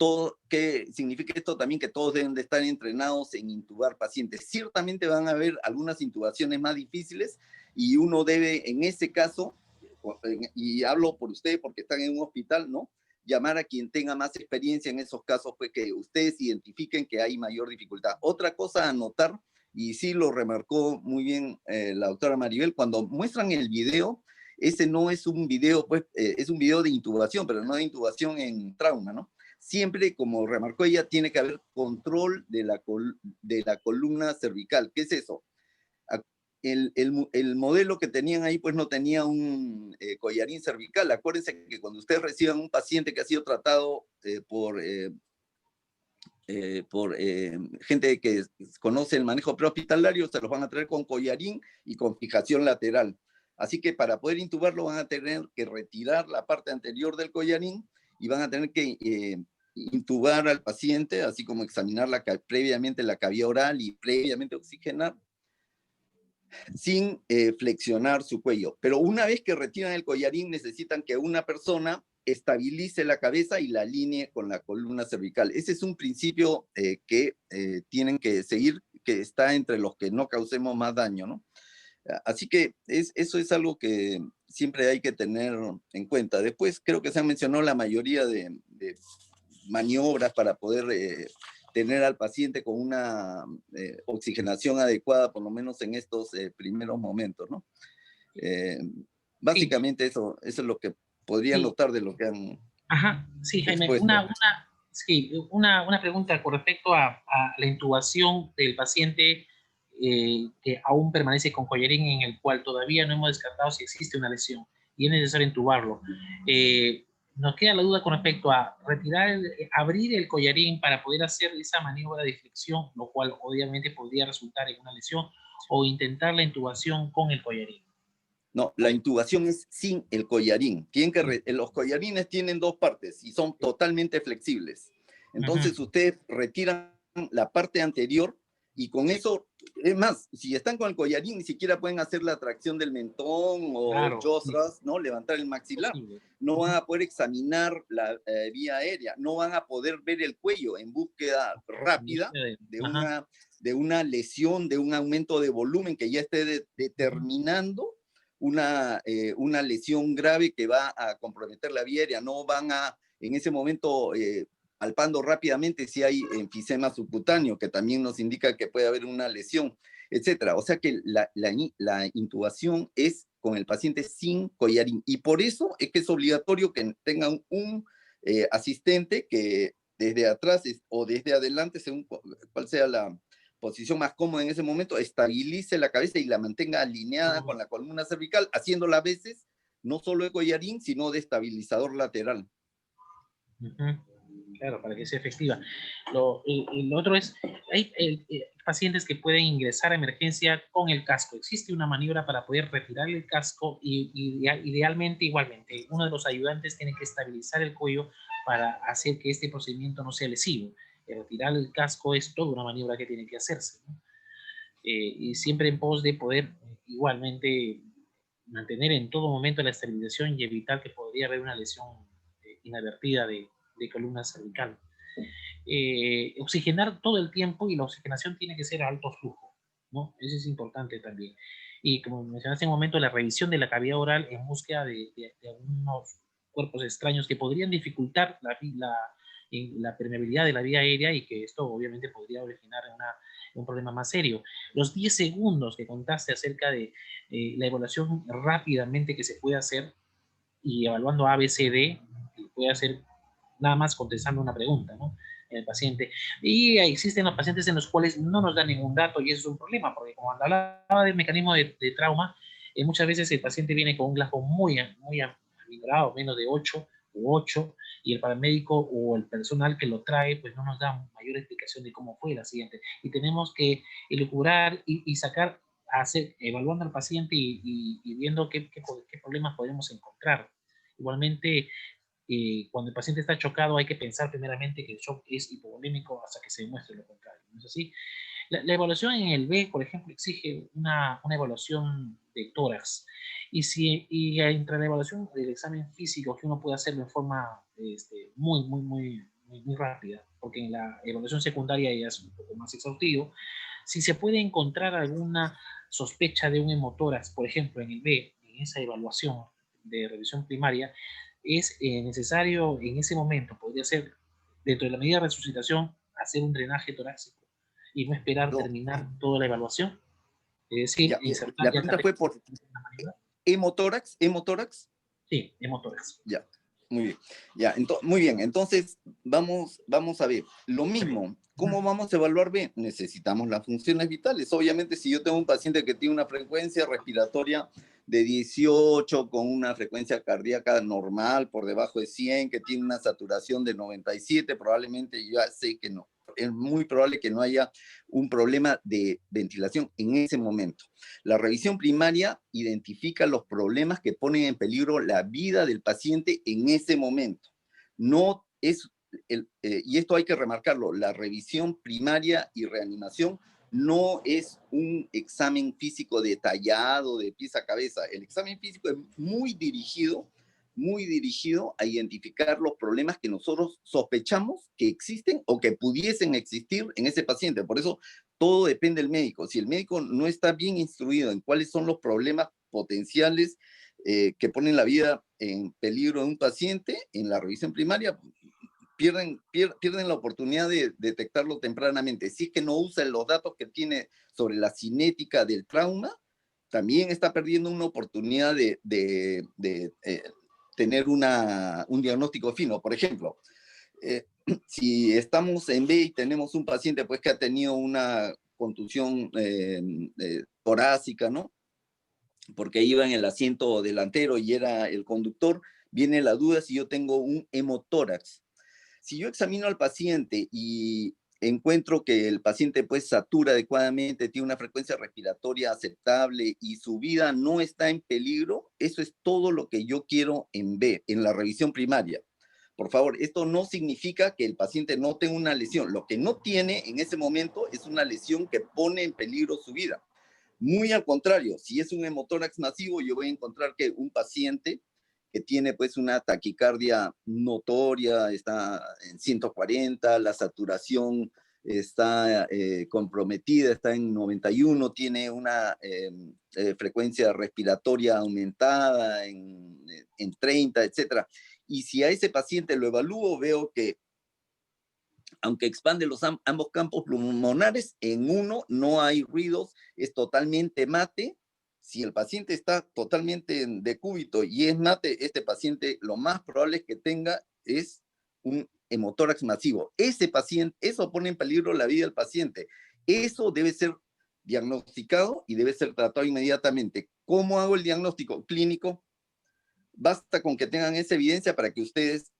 ¿qué significa esto? También que todos deben de estar entrenados en intubar pacientes. Ciertamente van a haber algunas intubaciones más difíciles y uno debe en ese caso, y hablo por usted porque están en un hospital, ¿no? Llamar a quien tenga más experiencia en esos casos, pues que ustedes identifiquen que hay mayor dificultad. Otra cosa a notar, y sí lo remarcó muy bien la doctora Maribel, cuando muestran el video, ese no es un video, pues es un video de intubación, pero no de intubación en trauma, ¿no? Siempre, como remarcó ella, tiene que haber control de la columna cervical. ¿Qué es eso? El modelo que tenían ahí pues no tenía un collarín cervical. Acuérdense que cuando ustedes reciban un paciente que ha sido tratado por gente que conoce el manejo prehospitalario, se los van a traer con collarín y con fijación lateral. Así que para poder intubarlo van a tener que retirar la parte anterior del collarín y van a tener que intubar al paciente, así como examinar previamente la cavidad oral y previamente oxigenar, sin flexionar su cuello. Pero una vez que retiran el collarín, necesitan que una persona estabilice la cabeza y la alinee con la columna cervical. Ese es un principio que tienen que seguir, que está entre los que no causemos más daño, ¿no? Así que eso es algo que siempre hay que tener en cuenta. Después creo que se han mencionado la mayoría de maniobras para poder tener al paciente con una oxigenación adecuada, por lo menos en estos primeros momentos, ¿no? Básicamente sí. Eso es lo que podría notar de lo que han Jaime, una pregunta con respecto a la intubación del paciente que aún permanece con collarín, en el cual todavía no hemos descartado si existe una lesión y es necesario intubarlo. Nos queda la duda con respecto a abrir el collarín para poder hacer esa maniobra de flexión, lo cual obviamente podría resultar en una lesión, o intentar la intubación con el collarín. No, la intubación es sin el collarín. Los collarines tienen dos partes y son totalmente flexibles. Entonces ustedes retiran la parte anterior Y con eso, es más, si están con el collarín, ni siquiera pueden hacer la tracción del mentón o Claro, el jaw sí. thrust, ¿no? Levantar el maxilar. Posible. No van a poder examinar la vía aérea, no van a poder ver el cuello en búsqueda rápida de una lesión, de un aumento de volumen que ya esté determinando una lesión grave que va a comprometer la vía aérea. No van a, en ese momento, palpando rápidamente si hay enfisema subcutáneo, que también nos indica que puede haber una lesión, etcétera. O sea que la intubación es con el paciente sin collarín. Y por eso es que es obligatorio que tengan un asistente que desde atrás o desde adelante, según cuál sea la posición más cómoda en ese momento, estabilice la cabeza y la mantenga alineada con la columna cervical, haciéndola a veces no solo de collarín, sino de estabilizador lateral. Claro, para que sea efectiva. Lo otro es, hay pacientes que pueden ingresar a emergencia con el casco. Existe una maniobra para poder retirar el casco y idealmente, igualmente, uno de los ayudantes tiene que estabilizar el cuello para hacer que este procedimiento no sea lesivo. Retirar el casco es toda una maniobra que tiene que hacerse, ¿no? Y siempre en pos de poder igualmente mantener en todo momento la estabilización y evitar que podría haber una lesión inadvertida de columna cervical. Oxigenar todo el tiempo, y la oxigenación tiene que ser a alto flujo, ¿no? Eso es importante también. Y como mencionaste en un momento, la revisión de la cavidad oral en búsqueda de algunos cuerpos extraños que podrían dificultar la permeabilidad de la vía aérea, y que esto obviamente podría originar un problema más serio. Los 10 segundos que contaste acerca de la evaluación rápidamente que se puede hacer y evaluando ABCD, puede hacer nada más contestando una pregunta, ¿no? El paciente. Y existen los pacientes en los cuales no nos dan ningún dato, y eso es un problema, porque como hablaba del mecanismo de trauma, muchas veces el paciente viene con un Glasgow muy aminorado, menos de 8 u 8, y el paramédico o el personal que lo trae pues no nos da mayor explicación de cómo fue el accidente. Y tenemos que elucubrar y sacar, evaluando al paciente y viendo qué problemas podemos encontrar. Igualmente, cuando el paciente está chocado hay que pensar primeramente que el shock es hipovolémico hasta que se demuestre lo contrario, ¿no es así? La evaluación en el B, por ejemplo, exige una evaluación de tórax. Y entre la evaluación del examen físico, que uno puede hacerlo en forma muy rápida, porque en la evaluación secundaria ya es un poco más exhaustivo, si se puede encontrar alguna sospecha de un hemotórax, por ejemplo, en el B, en esa evaluación de revisión primaria, es necesario en ese momento, podría ser, dentro de la medida de resucitación, hacer un drenaje torácico y no esperar terminar toda la evaluación. Es decir, la pregunta fue por hemotórax. Sí, hemotórax. Ya, muy bien. Ya, muy bien. Entonces, vamos a ver. Lo mismo, ¿cómo vamos a evaluar B? Necesitamos las funciones vitales. Obviamente, si yo tengo un paciente que tiene una frecuencia respiratoria de 18, con una frecuencia cardíaca normal por debajo de 100, que tiene una saturación de 97, probablemente yo ya sé que no. Es muy probable que no haya un problema de ventilación en ese momento. La revisión primaria identifica los problemas que ponen en peligro la vida del paciente en ese momento. No es, y esto hay que remarcarlo, la revisión primaria y reanimación no es un examen físico detallado de pies a cabeza. El examen físico es muy dirigido a identificar los problemas que nosotros sospechamos que existen o que pudiesen existir en ese paciente. Por eso todo depende del médico. Si el médico no está bien instruido en cuáles son los problemas potenciales que ponen la vida en peligro de un paciente, en la revisión primaria pierden la oportunidad de detectarlo tempranamente. Si es que no usa los datos que tiene sobre la cinética del trauma, también está perdiendo una oportunidad de tener un diagnóstico fino. Por ejemplo, si estamos en B y tenemos un paciente pues, que ha tenido una contusión torácica, ¿no? Porque iba en el asiento delantero y era el conductor, viene la duda si yo tengo un hemotórax. Si yo examino al paciente y encuentro que el paciente pues satura adecuadamente, tiene una frecuencia respiratoria aceptable y su vida no está en peligro, eso es todo lo que yo quiero en B, en la revisión primaria. Por favor, esto no significa que el paciente no tenga una lesión. Lo que no tiene en ese momento es una lesión que pone en peligro su vida. Muy al contrario, si es un hemotórax masivo, yo voy a encontrar que un paciente que tiene pues una taquicardia notoria, está en 140, la saturación está comprometida, está en 91, tiene una frecuencia respiratoria aumentada en 30, etcétera. Y si a ese paciente lo evalúo, veo que aunque expande ambos campos pulmonares, en uno no hay ruidos, es totalmente mate. Si el paciente está totalmente en decúbito y es mate, este paciente lo más probable que tenga es un hemotórax masivo. Ese paciente, eso pone en peligro la vida del paciente. Eso debe ser diagnosticado y debe ser tratado inmediatamente. ¿Cómo hago el diagnóstico clínico? Basta con que tengan esa evidencia para que ustedes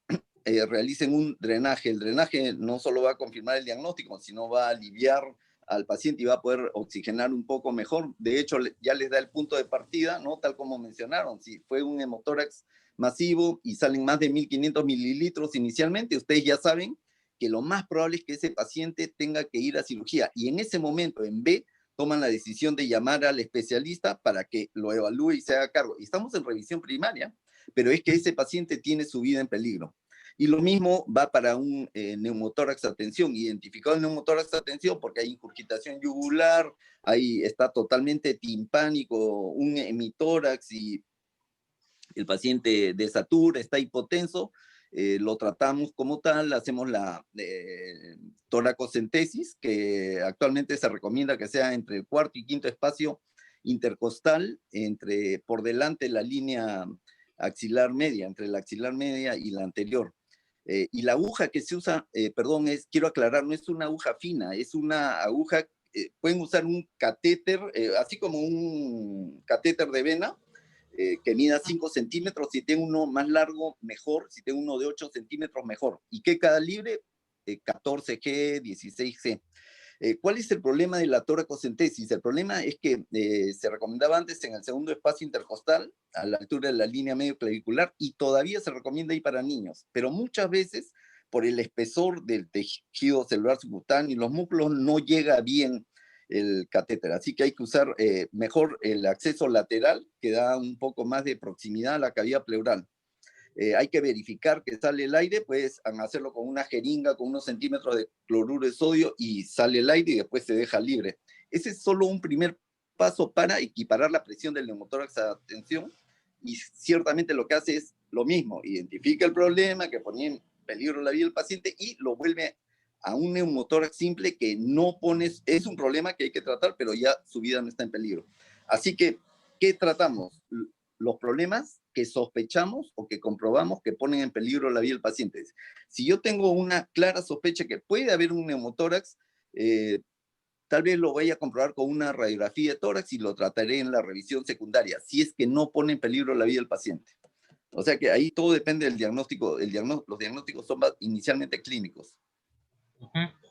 realicen un drenaje. El drenaje no solo va a confirmar el diagnóstico, sino va a aliviar al paciente y va a poder oxigenar un poco mejor. De hecho, ya les da el punto de partida, ¿no? Tal como mencionaron, si fue un hemotórax masivo y salen más de 1.500 mililitros inicialmente, ustedes ya saben que lo más probable es que ese paciente tenga que ir a cirugía. Y en ese momento, en B, toman la decisión de llamar al especialista para que lo evalúe y se haga cargo. Y estamos en revisión primaria, pero es que ese paciente tiene su vida en peligro. Y lo mismo va para un neumotórax a tensión. Identificado el neumotórax a tensión porque hay ingurgitación yugular, ahí está totalmente timpánico, un hemitórax y el paciente desatura, está hipotenso, lo tratamos como tal, hacemos la toracocentesis, que actualmente se recomienda que sea entre el cuarto y quinto espacio intercostal, por delante la línea axilar media, entre la axilar media y la anterior. Y la aguja que se usa, quiero aclarar, no es una aguja fina, es una aguja, pueden usar un catéter, así como un catéter de vena, que mida 5 centímetros, si tengo uno más largo, mejor, si tengo uno de 8 centímetros, mejor. ¿Y qué calibre? 14G, 16G. ¿Cuál es el problema de la toracocentesis? El problema es que se recomendaba antes en el segundo espacio intercostal, a la altura de la línea medio clavicular, y todavía se recomienda ahí para niños, pero muchas veces por el espesor del tejido celular subcutáneo y los músculos no llega bien el catéter, así que hay que usar mejor el acceso lateral, que da un poco más de proximidad a la cavidad pleural. Hay que verificar que sale el aire, pues hacerlo con una jeringa, con unos centímetros de cloruro de sodio y sale el aire y después se deja libre. Ese es solo un primer paso para equiparar la presión del neumotórax a tensión y ciertamente lo que hace es lo mismo, identifica el problema que ponía en peligro la vida del paciente y lo vuelve a un neumotórax simple que no pones, es un problema que hay que tratar, pero ya su vida no está en peligro. Así que, ¿qué tratamos? Los problemas que sospechamos o que comprobamos que ponen en peligro la vida del paciente. Si yo tengo una clara sospecha que puede haber un neumotórax, tal vez lo vaya a comprobar con una radiografía de tórax y lo trataré en la revisión secundaria, si es que no pone en peligro la vida del paciente. O sea que ahí todo depende del diagnóstico. Los diagnósticos son inicialmente clínicos.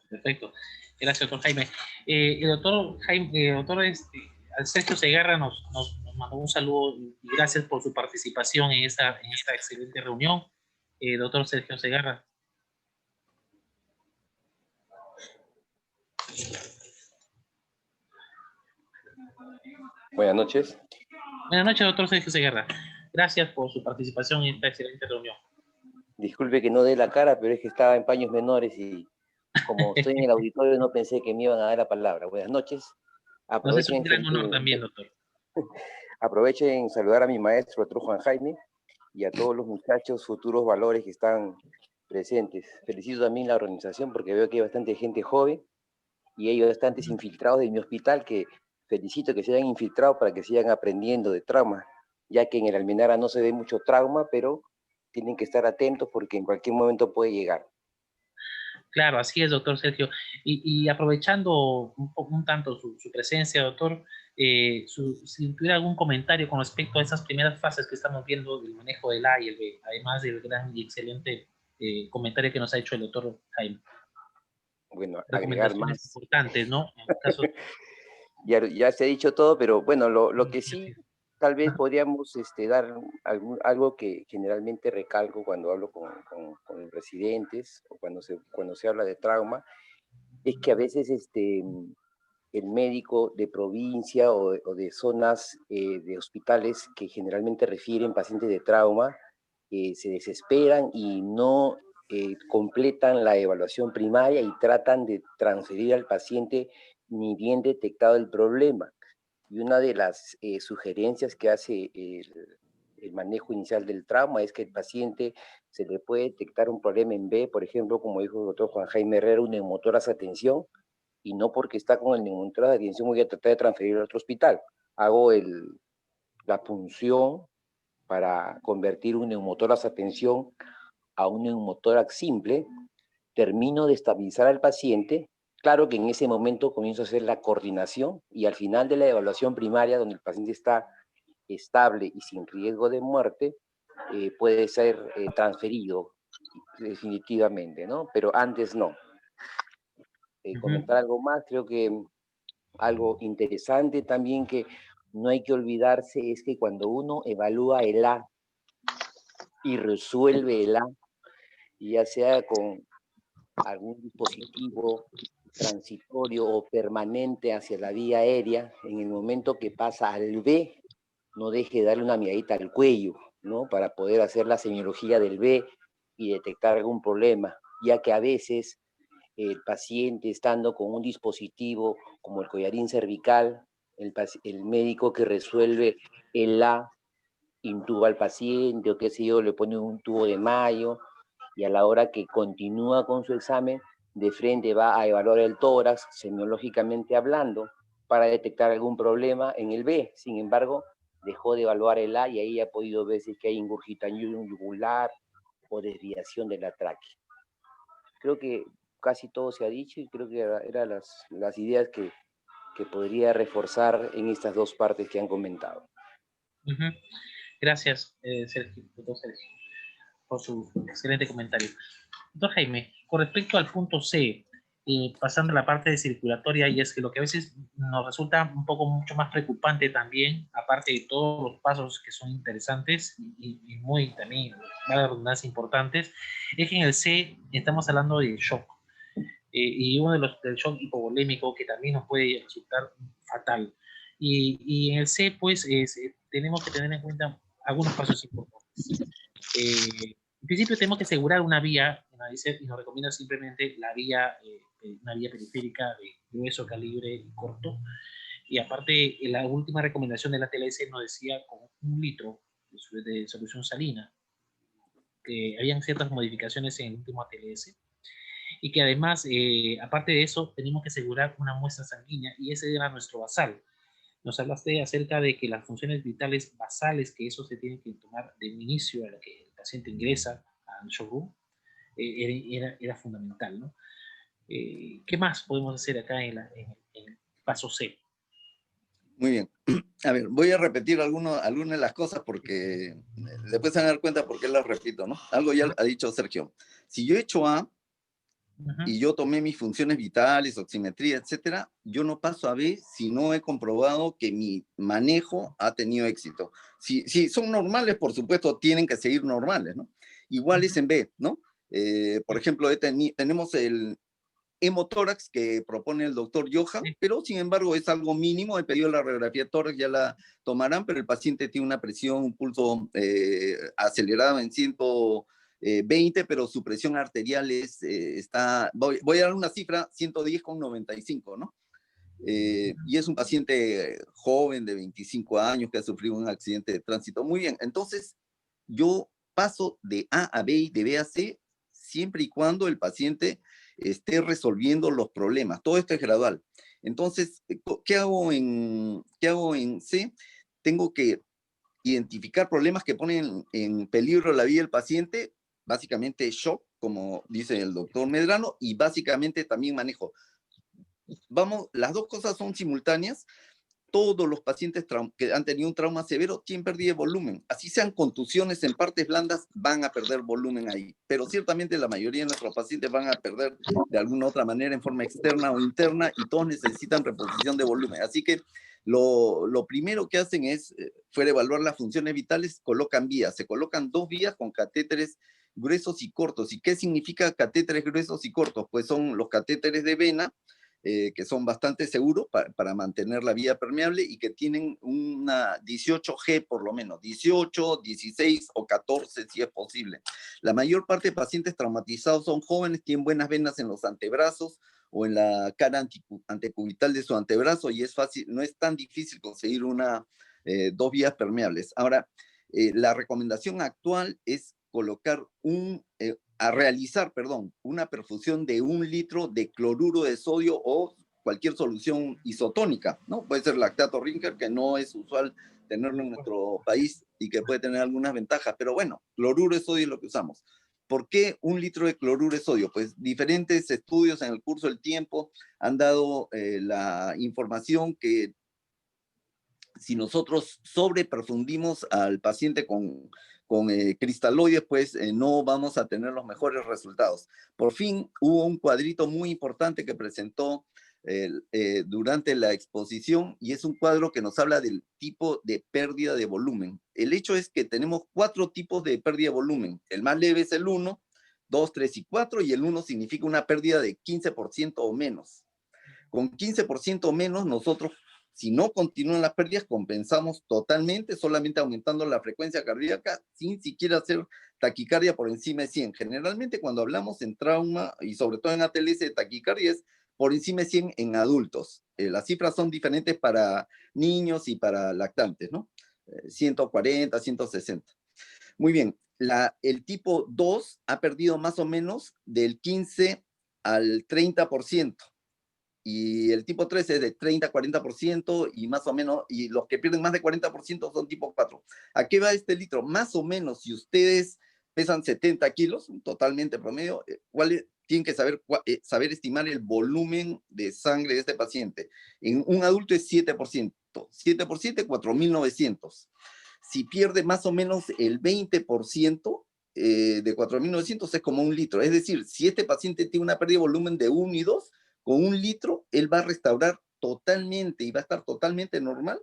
Perfecto. Gracias, doctor Jaime. El doctor Jaime, Sergio Segarra nos mandó un saludo y gracias por su participación en esta excelente reunión. Doctor Sergio Segarra. Buenas noches. Buenas noches, doctor Sergio Segarra. Gracias por su participación en esta excelente reunión. Disculpe que no dé la cara, pero es que estaba en paños menores y como estoy en el auditorio no pensé que me iban a dar la palabra. Buenas noches. Aprovechen, es un gran honor también, doctor. Aprovechen en saludar a mi maestro, doctor Juan Jaime, y a todos los muchachos futuros valores que están presentes. Felicito también la organización porque veo que hay bastante gente joven y hay bastantes infiltrados de mi hospital que felicito que se hayan infiltrado para que sigan aprendiendo de trauma, ya que en el Almenara no se ve mucho trauma, pero tienen que estar atentos porque en cualquier momento puede llegar. Claro, así es, doctor Sergio. Y aprovechando un tanto su presencia, doctor, si tuviera algún comentario con respecto a esas primeras fases que estamos viendo del manejo del A y el B, además del gran y excelente comentario que nos ha hecho el doctor Jaime. Bueno, agregar más importantes, ¿no? En caso... ya se ha dicho todo, pero bueno, lo que sí Tal vez podríamos dar algo que generalmente recalco cuando hablo con los residentes o cuando se habla de trauma, es que a veces el médico de provincia o de zonas de hospitales que generalmente refieren pacientes de trauma se desesperan y no completan la evaluación primaria y tratan de transferir al paciente ni bien detectado el problema. Y una de las sugerencias que hace el manejo inicial del trauma es que el paciente se le puede detectar un problema en B, por ejemplo, como dijo el doctor Juan Jaime Herrera, un neumotórax a tensión, y no porque está con el neumotórax a tensión voy a tratar de transferir a otro hospital. Hago la punción para convertir un neumotórax a tensión a un neumotórax simple, termino de estabilizar al paciente. Claro que en ese momento comienzo a hacer la coordinación y al final de la evaluación primaria, donde el paciente está estable y sin riesgo de muerte, puede ser transferido definitivamente, ¿no? Pero antes no. Comentar algo más, creo que algo interesante también que no hay que olvidarse es que cuando uno evalúa el A y resuelve el A, ya sea con algún dispositivo transitorio o permanente hacia la vía aérea, en el momento que pasa al B, no deje de darle una miradita al cuello, ¿no? Para poder hacer la semiología del B y detectar algún problema, ya que a veces el paciente estando con un dispositivo como el collarín cervical, el médico que resuelve el A intuba al paciente o qué sé yo, le pone un tubo de mayo y a la hora que continúa con su examen, de frente va a evaluar el tórax, semiológicamente hablando, para detectar algún problema en el B. Sin embargo, dejó de evaluar el A y ahí ha podido ver si es que hay ingurgitación yugular o desviación de la tráquea. Creo que casi todo se ha dicho y creo que eran las ideas que podría reforzar en estas dos partes que han comentado. Gracias, Sergio, doctor Sergio, por su excelente comentario. Doctor Jaime, con respecto al punto C, pasando a la parte de circulatoria, y es que lo que a veces nos resulta un poco mucho más preocupante también, aparte de todos los pasos que son interesantes y muy también, la redundancia, importantes, es que en el C estamos hablando de shock. Y uno de los del shock hipovolémico que también nos puede resultar fatal. Y en el C, pues, tenemos que tener en cuenta algunos pasos importantes. En principio tenemos que asegurar una vía, y nos recomienda simplemente la vía, una vía periférica de grueso calibre y corto. Y aparte, la última recomendación de la TLS nos decía con 1 litro de solución salina, que habían ciertas modificaciones en el último TLS, y que además, aparte de eso, tenemos que asegurar una muestra sanguínea, y ese era nuestro basal. Nos hablaste acerca de que las funciones vitales basales, que eso se tiene que tomar de inicio a la que el paciente ingresa al showroom, era fundamental, ¿no? ¿Qué más podemos hacer acá en el paso C? Muy bien. A ver, voy a repetir algunas de las cosas porque después se van a dar cuenta por qué las repito, ¿no? Algo ya ha dicho Sergio. Si yo he hecho A y yo tomé mis funciones vitales, oximetría, etcétera, yo no paso a B si no he comprobado que mi manejo ha tenido éxito. Si son normales, por supuesto, tienen que seguir normales, ¿no? Igual es en B, ¿no? Por ejemplo, tenemos el hemotórax que propone el doctor Johan, pero sin embargo es algo mínimo. He pedido la radiografía tórax, ya la tomarán, pero el paciente tiene una presión, un pulso acelerado en 120, pero su presión arterial está, voy a dar una cifra, 110,95, ¿no? Y es un paciente joven de 25 años que ha sufrido un accidente de tránsito. Muy bien, entonces yo paso de A a B y de B a C siempre y cuando el paciente esté resolviendo los problemas. Todo esto es gradual. Entonces, ¿qué hago en C? Tengo que identificar problemas que ponen en peligro la vida del paciente, básicamente shock, como dice el doctor Medrano, y básicamente también manejo. Vamos, las dos cosas son simultáneas. Todos los pacientes que han tenido un trauma severo tienen pérdida de volumen. Así sean contusiones en partes blandas, van a perder volumen ahí. Pero ciertamente la mayoría de nuestros pacientes van a perder de alguna otra manera en forma externa o interna y todos necesitan reposición de volumen. Así que Lo primero que hacen es, fuera evaluar las funciones vitales, colocan vías. Se colocan 2 vías con catéteres gruesos y cortos. ¿Y qué significa catéteres gruesos y cortos? Pues son los catéteres de vena, que son bastante seguros para mantener la vía permeable y que tienen una 18G por lo menos, 18, 16 o 14 si es posible. La mayor parte de pacientes traumatizados son jóvenes, tienen buenas venas en los antebrazos o en la cara antecubital de su antebrazo y es fácil, no es tan difícil conseguir 2 vías permeables. Ahora, la recomendación actual es colocar realizar una perfusión de 1 litro de cloruro de sodio o cualquier solución isotónica, ¿no? Puede ser lactato Rinker, que no es usual tenerlo en nuestro país y que puede tener algunas ventajas, pero bueno, cloruro de sodio es lo que usamos. ¿Por qué 1 litro de cloruro de sodio? Pues diferentes estudios en el curso del tiempo han dado la información que si nosotros sobreperfundimos al paciente con cristaloides, pues no vamos a tener los mejores resultados. Por fin hubo un cuadrito muy importante que presentó durante la exposición y es un cuadro que nos habla del tipo de pérdida de volumen. El hecho es que tenemos 4 tipos de pérdida de volumen. El más leve es el 1, 2, 3 y 4 y el 1 significa una pérdida de 15% o menos. Con 15% o menos nosotros, si no continúan las pérdidas, compensamos totalmente, solamente aumentando la frecuencia cardíaca sin siquiera hacer taquicardia por encima de 100. Generalmente cuando hablamos en trauma y sobre todo en ATLS de taquicardia es por encima de 100 en adultos. Las cifras son diferentes para niños y para lactantes, ¿no? 140, 160. Muy bien, el tipo 2 ha perdido más o menos del 15 al 30%. Y el tipo 3 es de 30 a 40% y más o menos, y los que pierden más de 40% son tipo 4. ¿A qué va este litro? Más o menos, si ustedes pesan 70 kilos, totalmente promedio, tienen que saber estimar el volumen de sangre de este paciente. En un adulto es 7%. 7 por 7, 4.900. Si pierde más o menos el 20%, de 4.900 es como 1 litro. Es decir, si este paciente tiene una pérdida de volumen de 1 y 2, con 1 litro, él va a restaurar totalmente y va a estar totalmente normal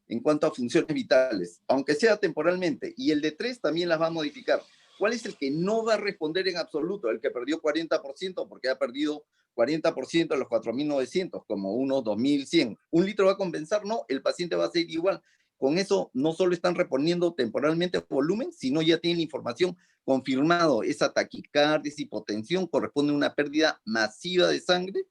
en cuanto a funciones vitales, aunque sea temporalmente. Y el de 3 también las va a modificar. ¿Cuál es el que no va a responder en absoluto? El que perdió 40% porque ha perdido 40% de los 4.900, como unos 2.100. ¿1 litro va a compensar? No, el paciente va a seguir igual. Con eso no solo están reponiendo temporalmente volumen, sino ya tienen información confirmado. Esa taquicardia, esa hipotensión corresponde a una pérdida masiva de sangre.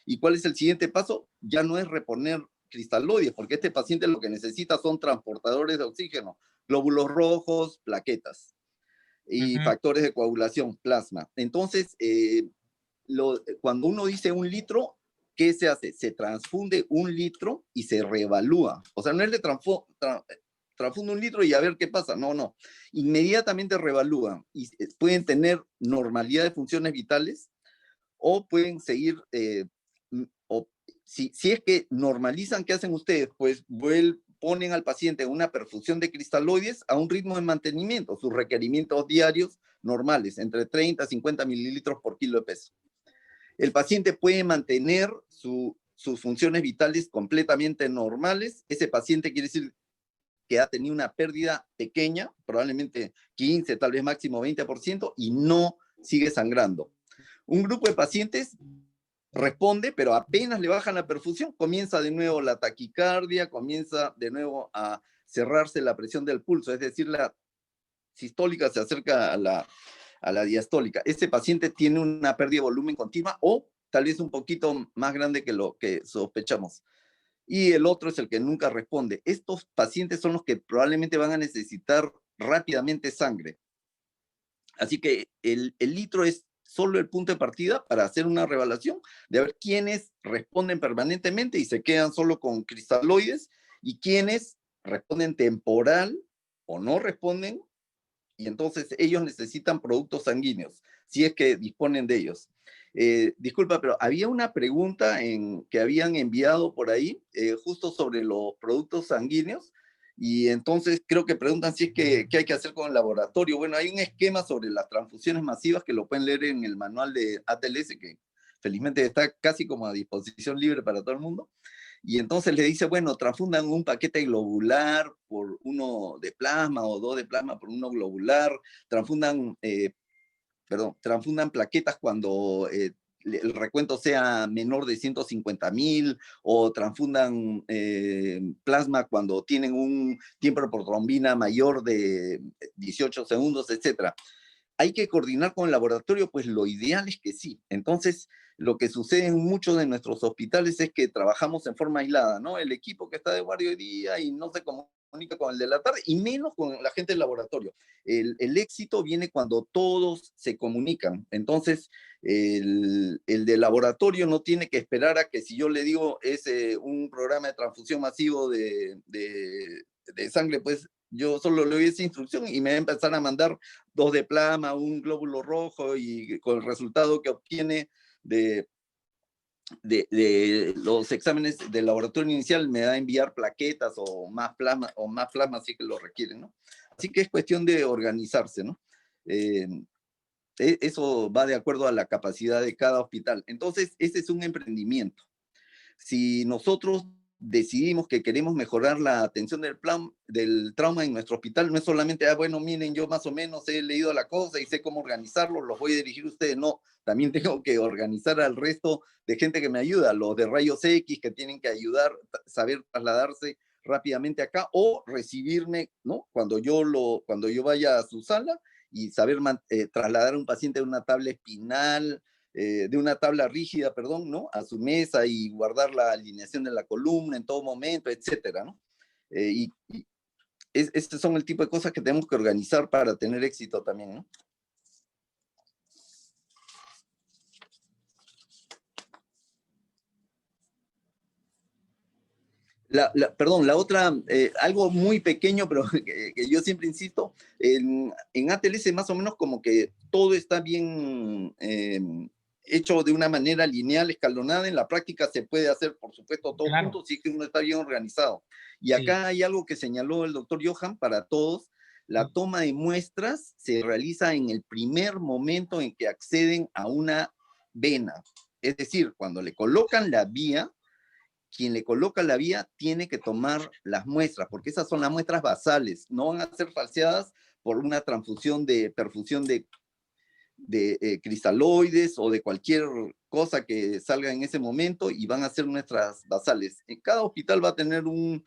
¿Y cuál es el siguiente paso? Ya no es reponer cristaloides, porque este paciente lo que necesita son transportadores de oxígeno, glóbulos rojos, plaquetas y factores de coagulación, plasma. Entonces, cuando uno dice 1 litro, ¿qué se hace? Se transfunde 1 litro y se reevalúa. O sea, no es de transfunde 1 litro y a ver qué pasa. No, no. Inmediatamente reevalúan y pueden tener normalidad de funciones vitales o pueden seguir, si es que normalizan, ¿qué hacen ustedes? Pues ponen al paciente en una perfusión de cristaloides a un ritmo de mantenimiento, sus requerimientos diarios normales, entre 30 a 50 mililitros por kilo de peso. El paciente puede mantener sus funciones vitales completamente normales. Ese paciente quiere decir que ha tenido una pérdida pequeña, probablemente 15, tal vez máximo 20%, y no sigue sangrando. Un grupo de pacientes responde, pero apenas le bajan la perfusión, comienza de nuevo la taquicardia, comienza de nuevo a cerrarse la presión del pulso, es decir, la sistólica se acerca a la diastólica. Este paciente tiene una pérdida de volumen continua o tal vez un poquito más grande que lo que sospechamos. Y el otro es el que nunca responde. Estos pacientes son los que probablemente van a necesitar rápidamente sangre. Así que el litro es solo el punto de partida para hacer una reevaluación de ver quiénes responden permanentemente y se quedan solo con cristaloides y quiénes responden temporal o no responden y entonces ellos necesitan productos sanguíneos, si es que disponen de ellos. Disculpa, pero había una pregunta que habían enviado por ahí, justo sobre los productos sanguíneos, y entonces creo que preguntan si es que qué hay que hacer con el laboratorio. Bueno, hay un esquema sobre las transfusiones masivas que lo pueden leer en el manual de ATLS, que felizmente está casi como a disposición libre para todo el mundo. y entonces le dice, bueno, transfundan un paquete globular por uno de plasma o 2 de plasma por uno globular, transfundan plaquetas cuando el recuento sea menor de 150.000, o transfundan plasma cuando tienen un tiempo por trombina mayor de 18 segundos, etc. ¿Hay que coordinar con el laboratorio? Pues lo ideal es que sí. Entonces, lo que sucede en muchos de nuestros hospitales es que trabajamos en forma aislada, ¿no? El equipo que está de guardia hoy día y no se comunica con el de la tarde, y menos con la gente del laboratorio. El éxito viene cuando todos se comunican. Entonces, el de laboratorio no tiene que esperar a que, si yo le digo es un programa de transfusión masivo de sangre, pues yo solo le doy esa instrucción y me va a empezar a mandar 2 de plasma, un glóbulo rojo, y con el resultado que obtiene de los exámenes del laboratorio inicial me va a enviar plaquetas o más plasma si que lo requieren, ¿no? Así que es cuestión de organizarse, ¿no? Eso va de acuerdo a la capacidad de cada hospital. Entonces, ese es un emprendimiento. Si nosotros decidimos que queremos mejorar la atención del trauma en nuestro hospital, no es solamente, bueno, miren, yo más o menos he leído la cosa y sé cómo organizarlo, los voy a dirigir a ustedes. No, también tengo que organizar al resto de gente que me ayuda, los de rayos X que tienen que ayudar, saber trasladarse rápidamente acá, o recibirme, ¿no? Cuando yo vaya a su sala, y saber trasladar a un paciente de una tabla espinal, de una tabla rígida, perdón, ¿no? A su mesa, y guardar la alineación de la columna en todo momento, etcétera, ¿no? Estos son el tipo de cosas que tenemos que organizar para tener éxito también, ¿no? La otra, algo muy pequeño, pero que yo siempre insisto, en ATLS más o menos como que todo está bien hecho de una manera lineal, escalonada. En la práctica se puede hacer, por supuesto, todo junto, si es que uno está bien organizado. Y acá hay algo que señaló el doctor Johan para todos: la toma de muestras se realiza en el primer momento en que acceden a una vena. Es decir, cuando le colocan la vía, quien le coloca la vía tiene que tomar las muestras, porque esas son las muestras basales, no van a ser falseadas por una perfusión de cristaloides o de cualquier cosa que salga en ese momento, y van a ser nuestras basales. En cada hospital va a tener un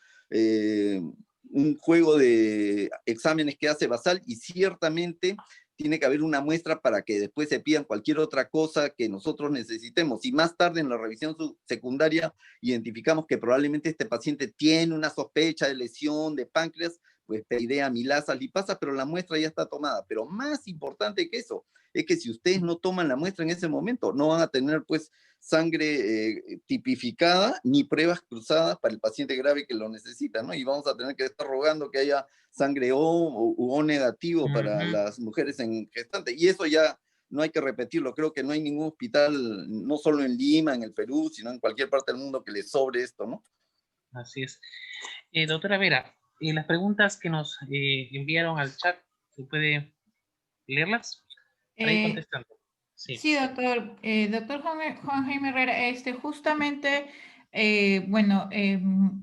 juego de exámenes que hace basal, y ciertamente tiene que haber una muestra para que después se pidan cualquier otra cosa que nosotros necesitemos. Y más tarde, en la revisión secundaria, identificamos que probablemente este paciente tiene una sospecha de lesión de páncreas, pues pediré amilasa, lipasa, pero la muestra ya está tomada. Pero más importante que eso es que si ustedes no toman la muestra en ese momento, no van a tener pues sangre tipificada ni pruebas cruzadas para el paciente grave que lo necesita, ¿no? Y vamos a tener que estar rogando que haya sangre O negativo para las mujeres en gestante. Y eso ya no hay que repetirlo. Creo que no hay ningún hospital, no solo en Lima, en el Perú, sino en cualquier parte del mundo, que le sobre esto, ¿no? Así es. Doctora Vera, las preguntas que nos enviaron al chat, ¿se puede leerlas? Ahí contestando. Sí, doctor. Doctor Juan Jaime Herrera, justamente, bueno,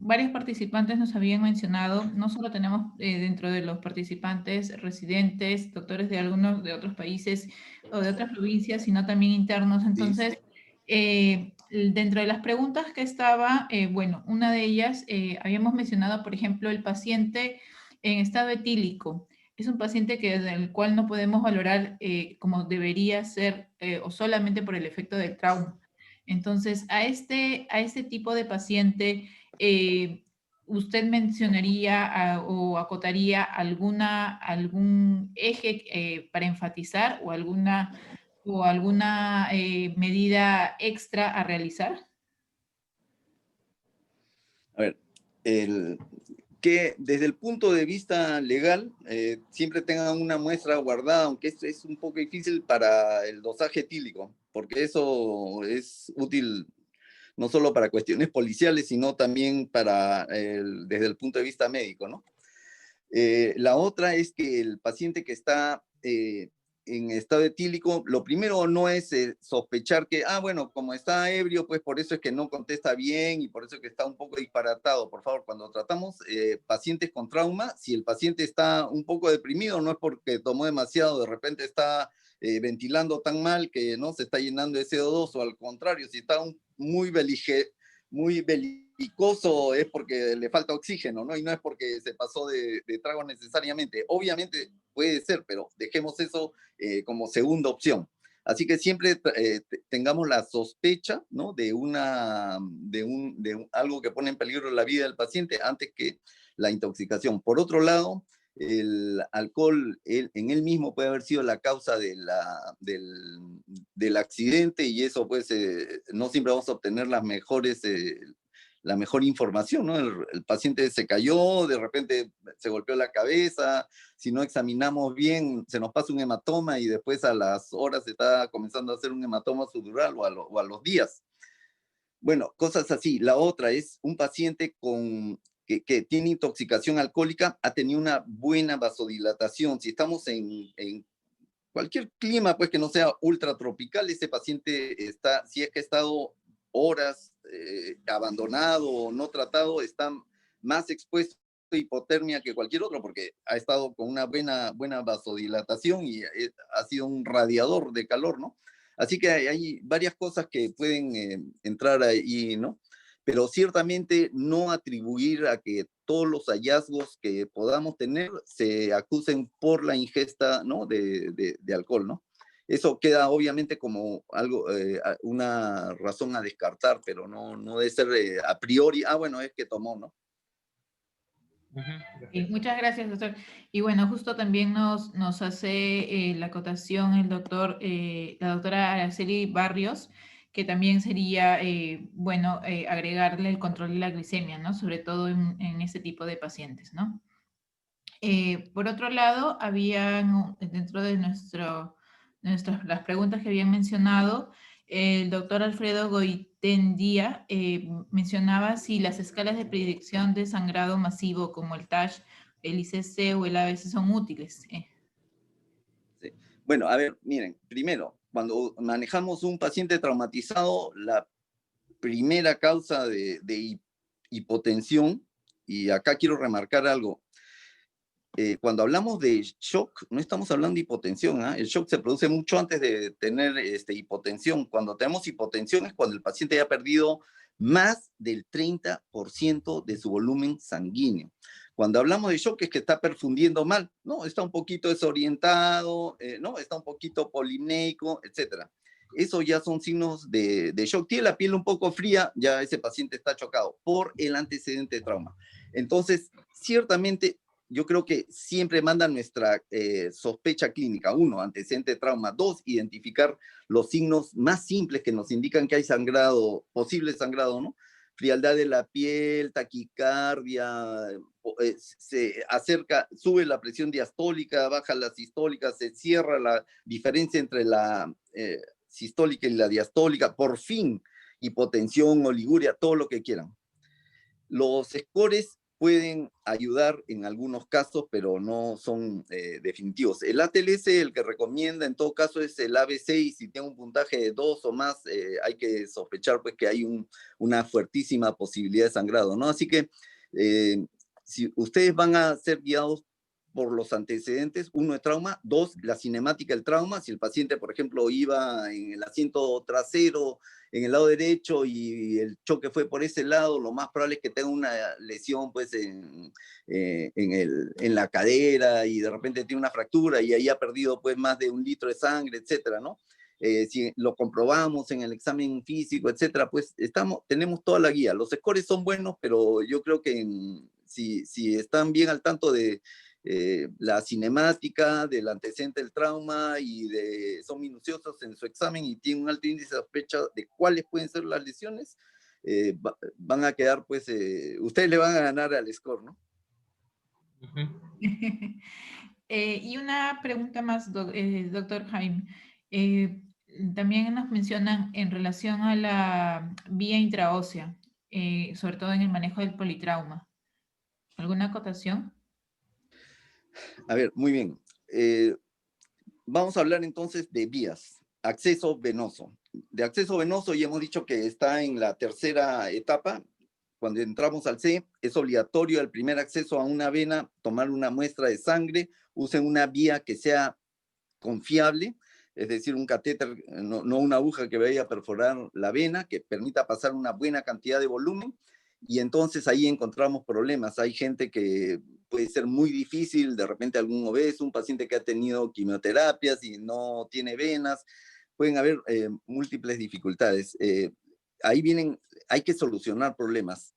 varios participantes nos habían mencionado, no solo tenemos dentro de los participantes residentes, doctores de algunos de otros países o de otras provincias, sino también internos. Entonces, dentro de las preguntas que estaba, bueno, una de ellas, habíamos mencionado, por ejemplo, el paciente en estado etílico. Es un paciente del cual no podemos valorar como debería ser o solamente por el efecto del trauma. Entonces, a este tipo de paciente, ¿usted mencionaría o acotaría algún eje para enfatizar o alguna medida extra a realizar? A ver, que desde el punto de vista legal siempre tengan una muestra guardada, aunque esto es un poco difícil para el dosaje etílico, porque eso es útil no solo para cuestiones policiales, sino también desde el punto de vista médico, ¿no? La otra es que el paciente que está en estado etílico, lo primero no es sospechar que, bueno, como está ebrio, pues por eso es que no contesta bien y por eso es que está un poco disparatado. Por favor, cuando tratamos pacientes con trauma, si el paciente está un poco deprimido, no es porque tomó demasiado, de repente está ventilando tan mal que no se está llenando de CO2, o al contrario, si está muy belicoso es porque le falta oxígeno, ¿no? Y no es porque se pasó de trago necesariamente. Obviamente puede ser, pero dejemos eso como segunda opción. Así que siempre tengamos la sospecha, ¿no? de algo que pone en peligro la vida del paciente antes que la intoxicación. Por otro lado, el alcohol en él mismo puede haber sido la causa del accidente, y eso pues no siempre vamos a obtener la mejor información, ¿no? El paciente se cayó, de repente se golpeó la cabeza, si no examinamos bien se nos pasa un hematoma y después a las horas se está comenzando a hacer un hematoma subdural o a los días. Bueno, cosas así. La otra es un paciente que tiene intoxicación alcohólica, ha tenido una buena vasodilatación. Si estamos en cualquier clima, pues que no sea ultratropical, ese paciente si es que ha estado horas abandonado o no tratado, está más expuesto a hipotermia que cualquier otro, porque ha estado con una buena vasodilatación y ha sido un radiador de calor, ¿no? Así que hay varias cosas que pueden entrar ahí, ¿no? Pero ciertamente no atribuir a que todos los hallazgos que podamos tener se acusen por la ingesta, ¿no? de alcohol, ¿no? Eso queda obviamente como algo, una razón a descartar, pero no debe ser a priori, bueno, es que tomó, ¿no? Y muchas gracias, doctor. Y bueno, justo también nos hace la acotación la doctora Araceli Barrios, que también sería bueno agregarle el control de la glicemia, ¿no? Sobre todo en este tipo de pacientes, ¿no? Por otro lado, habían dentro de las preguntas que habían mencionado, el doctor Alfredo Goitendía mencionaba si las escalas de predicción de sangrado masivo como el TASH, el ICC o el ABC son útiles. Sí. Bueno, a ver, miren, primero, cuando manejamos un paciente traumatizado, la primera causa de hipotensión, y acá quiero remarcar algo, cuando hablamos de shock, no estamos hablando de hipotensión, ¿eh? El shock se produce mucho antes de tener hipotensión. Cuando tenemos hipotensión es cuando el paciente ya ha perdido más del 30% de su volumen sanguíneo. Cuando hablamos de shock es que está perfundiendo mal, ¿no? Está un poquito desorientado, ¿no? Está un poquito polineico, etc. Eso ya son signos de shock. Tiene la piel un poco fría, ya ese paciente está chocado por el antecedente de trauma. Entonces, ciertamente, yo creo que siempre manda nuestra sospecha clínica. 1, antecedente de trauma. 2, identificar los signos más simples que nos indican que hay sangrado, posible sangrado, ¿no? Frialdad de la piel, taquicardia, se acerca, sube la presión diastólica, baja la sistólica, se cierra la diferencia entre la sistólica y la diastólica, por fin, hipotensión, oliguria, todo lo que quieran. Los scores pueden ayudar en algunos casos, pero no son definitivos. El ATLS, el que recomienda en todo caso, es el ABC, y si tiene un puntaje de 2 o más, hay que sospechar pues, que hay una fuertísima posibilidad de sangrado, ¿no? Así que si ustedes van a ser guiados por los antecedentes, 1 de trauma, 2, la cinemática del trauma, si el paciente, por ejemplo, iba en el asiento trasero, en el lado derecho, y el choque fue por ese lado, lo más probable es que tenga una lesión pues en la cadera, y de repente tiene una fractura y ahí ha perdido pues más de 1 litro de sangre, etcétera, ¿no? Si lo comprobamos en el examen físico, etcétera, pues tenemos toda la guía. Los scores son buenos, pero yo creo que si están bien al tanto de la cinemática, del antecedente del trauma, y son minuciosos en su examen y tienen un alto índice de sospecha de cuáles pueden ser las lesiones, van a quedar, pues, ustedes le van a ganar al score, ¿no? Y una pregunta más, doctor Jaime. También nos mencionan en relación a la vía intraósea, sobre todo en el manejo del politrauma. ¿Alguna acotación? A ver, muy bien. vamos a hablar entonces de vías. Acceso venoso. De acceso venoso ya hemos dicho que está en la tercera etapa. Cuando entramos al C, es obligatorio el primer acceso a una vena, tomar una muestra de sangre, usen una vía que sea confiable, es decir, un catéter, no una aguja que vaya a perforar la vena, que permita pasar una buena cantidad de volumen, y entonces ahí encontramos problemas. Hay gente que puede ser muy difícil, de repente algún obeso, un paciente que ha tenido quimioterapias y no tiene venas, pueden haber múltiples dificultades. Ahí hay que solucionar problemas.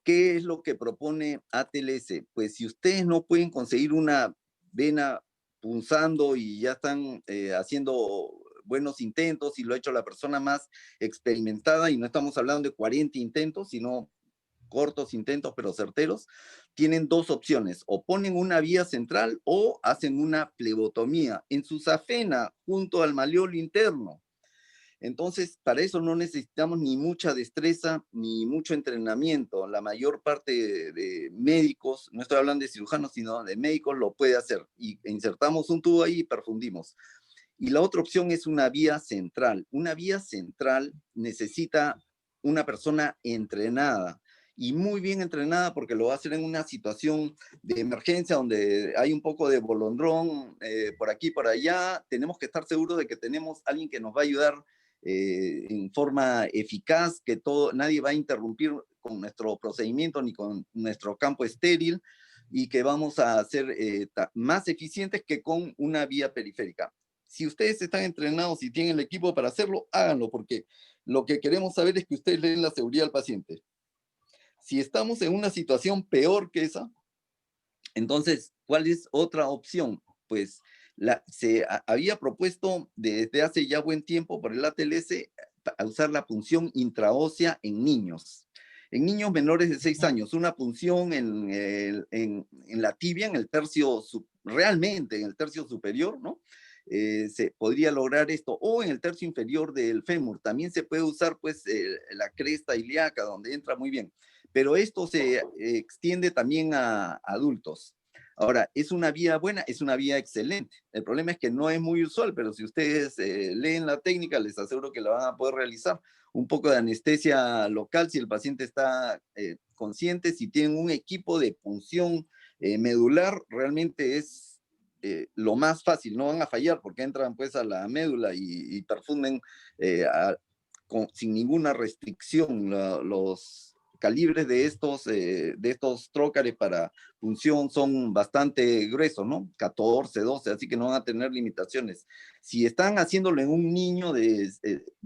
¿Qué es lo que propone ATLS? Pues si ustedes no pueden conseguir una vena punzando y ya están haciendo buenos intentos y lo ha hecho la persona más experimentada, y no estamos hablando de 40 intentos, sino cortos intentos pero certeros, tienen dos opciones: o ponen una vía central o hacen una plebotomía en su safena junto al maleolo interno. Entonces, para eso no necesitamos ni mucha destreza ni mucho entrenamiento. La mayor parte de médicos, no estoy hablando de cirujanos, sino de médicos, lo puede hacer. Y insertamos un tubo ahí y perfundimos. Y la otra opción es una vía central. Una vía central necesita una persona entrenada, y muy bien entrenada, porque lo va a hacer en una situación de emergencia donde hay un poco de bolondrón por aquí, por allá. Tenemos que estar seguros de que tenemos alguien que nos va a ayudar en forma eficaz, que nadie va a interrumpir con nuestro procedimiento ni con nuestro campo estéril, y que vamos a ser más eficientes que con una vía periférica. Si ustedes están entrenados y tienen el equipo para hacerlo, háganlo, porque lo que queremos saber es que ustedes le den la seguridad al paciente. Si estamos en una situación peor que esa, entonces, ¿cuál es otra opción? Pues se había propuesto desde hace ya buen tiempo por el ATLS a usar la punción intraósea en niños. En niños menores de 6 años, una punción en la tibia, en el tercio, realmente en el tercio superior, ¿no? Se podría lograr esto, o en el tercio inferior del fémur. También se puede usar, pues, la cresta ilíaca, donde entra muy bien. Pero esto se extiende también a adultos. Ahora, ¿es una vía buena? Es una vía excelente. El problema es que no es muy usual, pero si ustedes leen la técnica, les aseguro que la van a poder realizar. Un poco de anestesia local si el paciente está consciente, si tienen un equipo de punción medular, realmente es lo más fácil. No van a fallar porque entran pues a la médula y perfunden sin ninguna restricción. Los calibres de estos trócares para punción son bastante gruesos, ¿no? 14, 12, así que no van a tener limitaciones. Si están haciéndolo en un niño de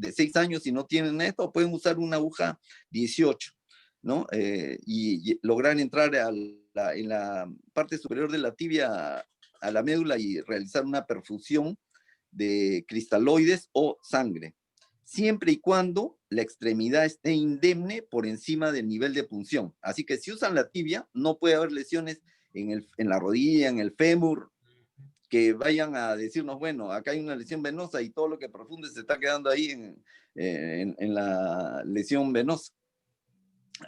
6 años y no tienen esto, pueden usar una aguja 18, ¿no? Y lograr entrar en la parte superior de la tibia a la médula y realizar una perfusión de cristaloides o sangre, siempre y cuando la extremidad esté indemne por encima del nivel de punción. Así que si usan la tibia, no puede haber lesiones en la rodilla, en el fémur, que vayan a decirnos, bueno, acá hay una lesión venosa y todo lo que profunde se está quedando ahí en la lesión venosa.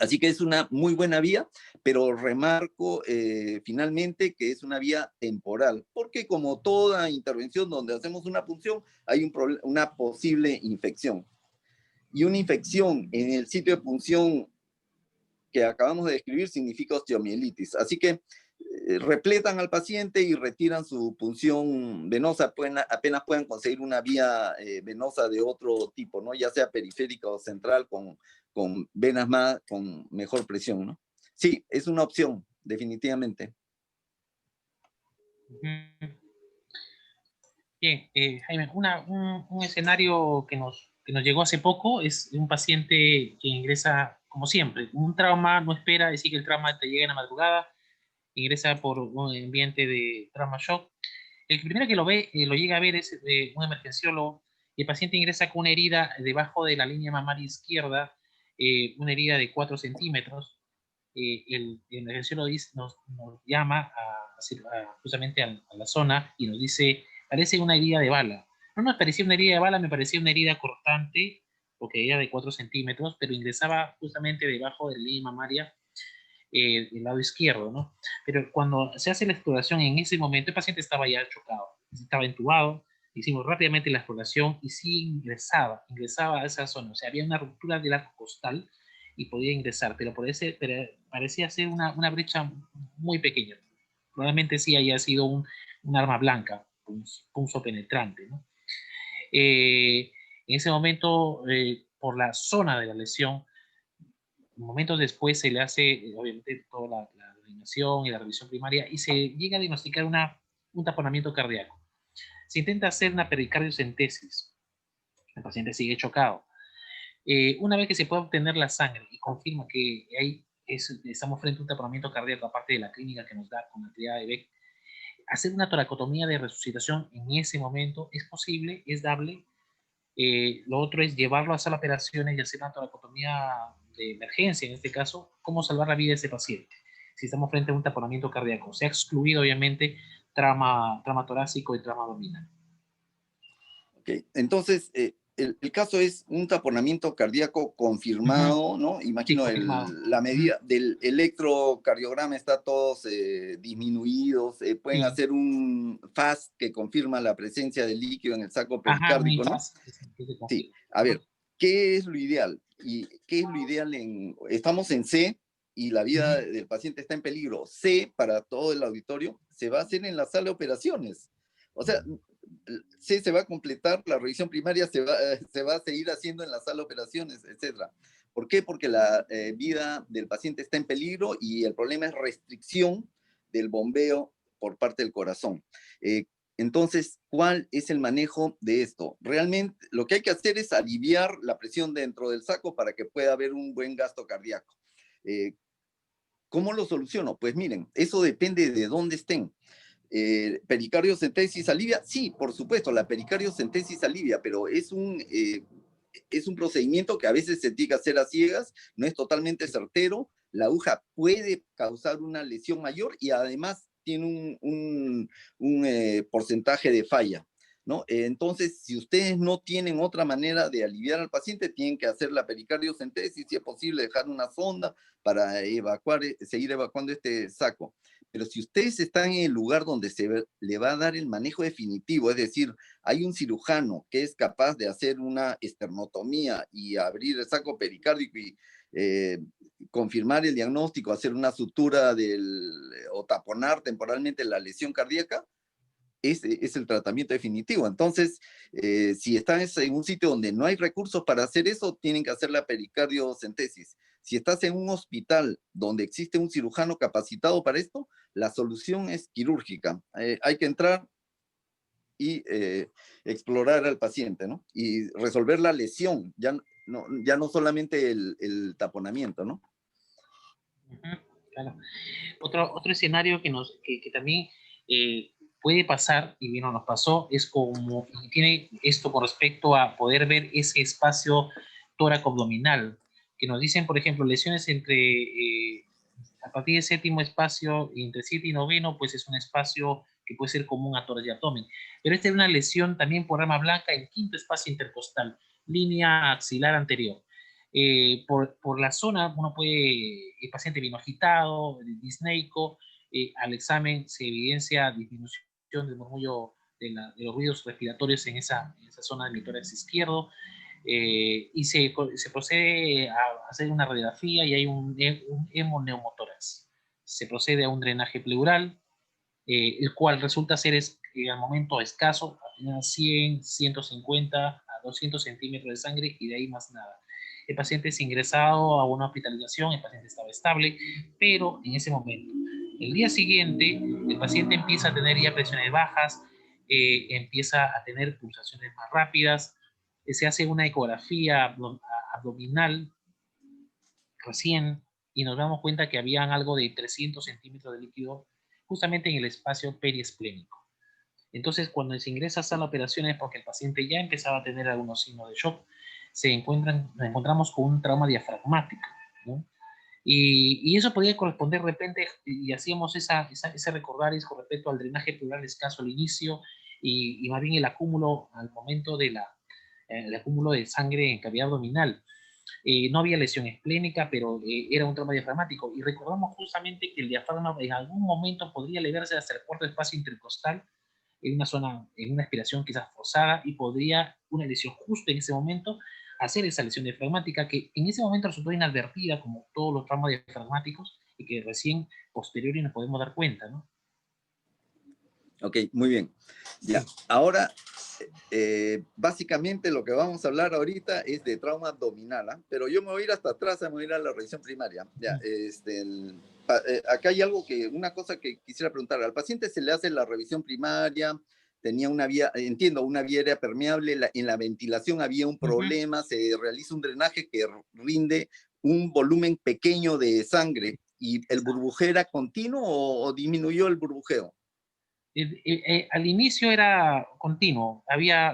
Así que es una muy buena vía, pero remarco finalmente que es una vía temporal, porque como toda intervención donde hacemos una punción, hay una posible infección. Y una infección en el sitio de punción que acabamos de describir significa osteomielitis. Así que repletan al paciente y retiran su punción venosa, apenas puedan conseguir una vía venosa de otro tipo, ¿no? Ya sea periférica o central, con venas con mejor presión, ¿no? Sí, es una opción, definitivamente. Bien, Jaime, un escenario que nos llegó hace poco es un paciente que ingresa, como siempre, un trauma, no espera decir que el trauma te llegue en la madrugada, ingresa por un ambiente de trauma shock. El primero que lo ve, lo llega a ver es un emergenciólogo, y el paciente ingresa con una herida debajo de la línea mamaria izquierda, una herida de 4 centímetros. El emergenciólogo nos llama justamente a la zona y nos dice: parece una herida de bala. No nos parecía una herida de bala, me parecía una herida cortante, porque era de 4 centímetros, pero ingresaba justamente debajo de la línea mamaria del lado izquierdo, ¿no? Pero cuando se hace la exploración en ese momento, el paciente estaba ya chocado, estaba entubado, Hicimos rápidamente la exploración y sí ingresaba a esa zona. O sea, había una ruptura del arco costal y podía ingresar, pero parecía ser una brecha muy pequeña. Probablemente sí haya sido un arma blanca, un punzo penetrante, ¿no? En ese momento, por la zona de la lesión, momentos después se le hace, obviamente, toda la delineación y la revisión primaria y se llega a diagnosticar un taponamiento cardíaco. Se intenta hacer una pericardiocentesis. El paciente sigue chocado. Una vez que se puede obtener la sangre y confirma que estamos frente a un taponamiento cardíaco, aparte de la clínica que nos da con la actividad de Beck, hacer una toracotomía de resucitación en ese momento es posible, es dable. Lo otro es llevarlo a sala de operaciones y hacer una toracotomía de emergencia, en este caso, cómo salvar la vida de ese paciente. Si estamos frente a un taponamiento cardíaco, se ha excluido obviamente trauma torácico y trauma abdominal. Okay. Entonces, el caso es un taponamiento cardíaco confirmado, ¿no? Imagino Sí, la medida del electrocardiograma está todos disminuidos, pueden hacer un FAST que confirma la presencia de líquido en el saco pericárdico, ¿no? Sí, a ver, ¿qué es lo ideal? ¿Y qué es lo ideal estamos en C y la vida del paciente está en peligro? C, para todo el auditorio, se va a hacer en la sala de operaciones. O sea, sí, se va a completar, la revisión primaria se va a seguir haciendo en la sala de operaciones, etc. ¿Por qué? Porque la vida del paciente está en peligro y el problema es restricción del bombeo por parte del corazón. Entonces, ¿cuál es el manejo de esto? Realmente lo que hay que hacer es aliviar la presión dentro del saco para que pueda haber un buen gasto cardíaco. ¿Cómo lo soluciono? Pues miren, eso depende de dónde estén. ¿Pericardiocentesis alivia? Sí, por supuesto, la pericardiocentesis alivia, pero es un procedimiento que a veces se tiene que hacer a ciegas, no es totalmente certero, la aguja puede causar una lesión mayor y además tiene un porcentaje de falla, ¿no? Entonces, si ustedes no tienen otra manera de aliviar al paciente, tienen que hacer la pericardiocentesis, si es posible dejar una sonda para seguir evacuando este saco. Pero si ustedes están en el lugar donde le va a dar el manejo definitivo, es decir, hay un cirujano que es capaz de hacer una esternotomía y abrir el saco pericárdico y confirmar el diagnóstico, hacer una sutura o taponar temporalmente la lesión cardíaca, ese es el tratamiento definitivo. Entonces, si están en un sitio donde no hay recursos para hacer eso, tienen que hacer la pericardiocentesis. Si estás en un hospital donde existe un cirujano capacitado para esto, la solución es quirúrgica. Hay que entrar y explorar al paciente, ¿no? Y resolver la lesión, ya no solamente el taponamiento, ¿no? Claro. Otro escenario que también puede pasar, y bien nos pasó, es como, y tiene esto con respecto a poder ver ese espacio tóraco-abdominal, que nos dicen, por ejemplo, lesiones a partir del séptimo espacio, entre 7 y 9, pues es un espacio que puede ser común a tórax y abdomen. Pero esta es una lesión también por arma blanca en quinto espacio intercostal, línea axilar anterior. Por la zona, el paciente vino agitado, disneico, al examen se evidencia disminución del murmullo de los ruidos respiratorios en esa zona del tórax izquierdo, y se procede a hacer una radiografía y hay un hemoneumotórax. Se procede a un drenaje pleural, el cual resulta ser al momento escaso, apenas 100, 150 a 200 centímetros de sangre y de ahí más nada. El paciente es ingresado a una hospitalización, el paciente estaba estable, pero en ese momento, el día siguiente, el paciente empieza a tener ya presiones bajas, empieza a tener pulsaciones más rápidas, se hace una ecografía abdominal recién y nos damos cuenta que habían algo de 300 centímetros de líquido justamente en el espacio periesplénico. Entonces, cuando se ingresa a sala de operaciones porque el paciente ya empezaba a tener algunos signos de shock, nos encontramos con un trauma diafragmático, ¿no? Y eso podía corresponder de repente, y hacíamos ese recordaris con respecto al drenaje pleural escaso al inicio, y más bien el acúmulo al momento el acúmulo de sangre en cavidad abdominal. No había lesión esplénica, pero era un trauma diafragmático. Y recordamos justamente que el diafragma en algún momento podría elevarse hasta el cuarto espacio intercostal en una zona, en una aspiración quizás forzada, y podría una lesión justo en ese momento hacer esa lesión diafragmática que en ese momento resultó inadvertida como todos los traumas diafragmáticos y que recién posteriori nos podemos dar cuenta, ¿no? Ok, muy bien. Ya, ahora, básicamente lo que vamos a hablar ahorita es de trauma abdominal, ¿eh? Pero yo me voy a ir hasta atrás, me voy a ir a la revisión primaria. Ya, acá hay una cosa que quisiera preguntar. Al paciente se le hace la revisión primaria, tenía una vía, entiendo, una vía aérea permeable, en la ventilación había un problema, se realiza un drenaje que rinde un volumen pequeño de sangre, ¿y el burbujeo era continuo o disminuyó el burbujeo? Al inicio era continuo,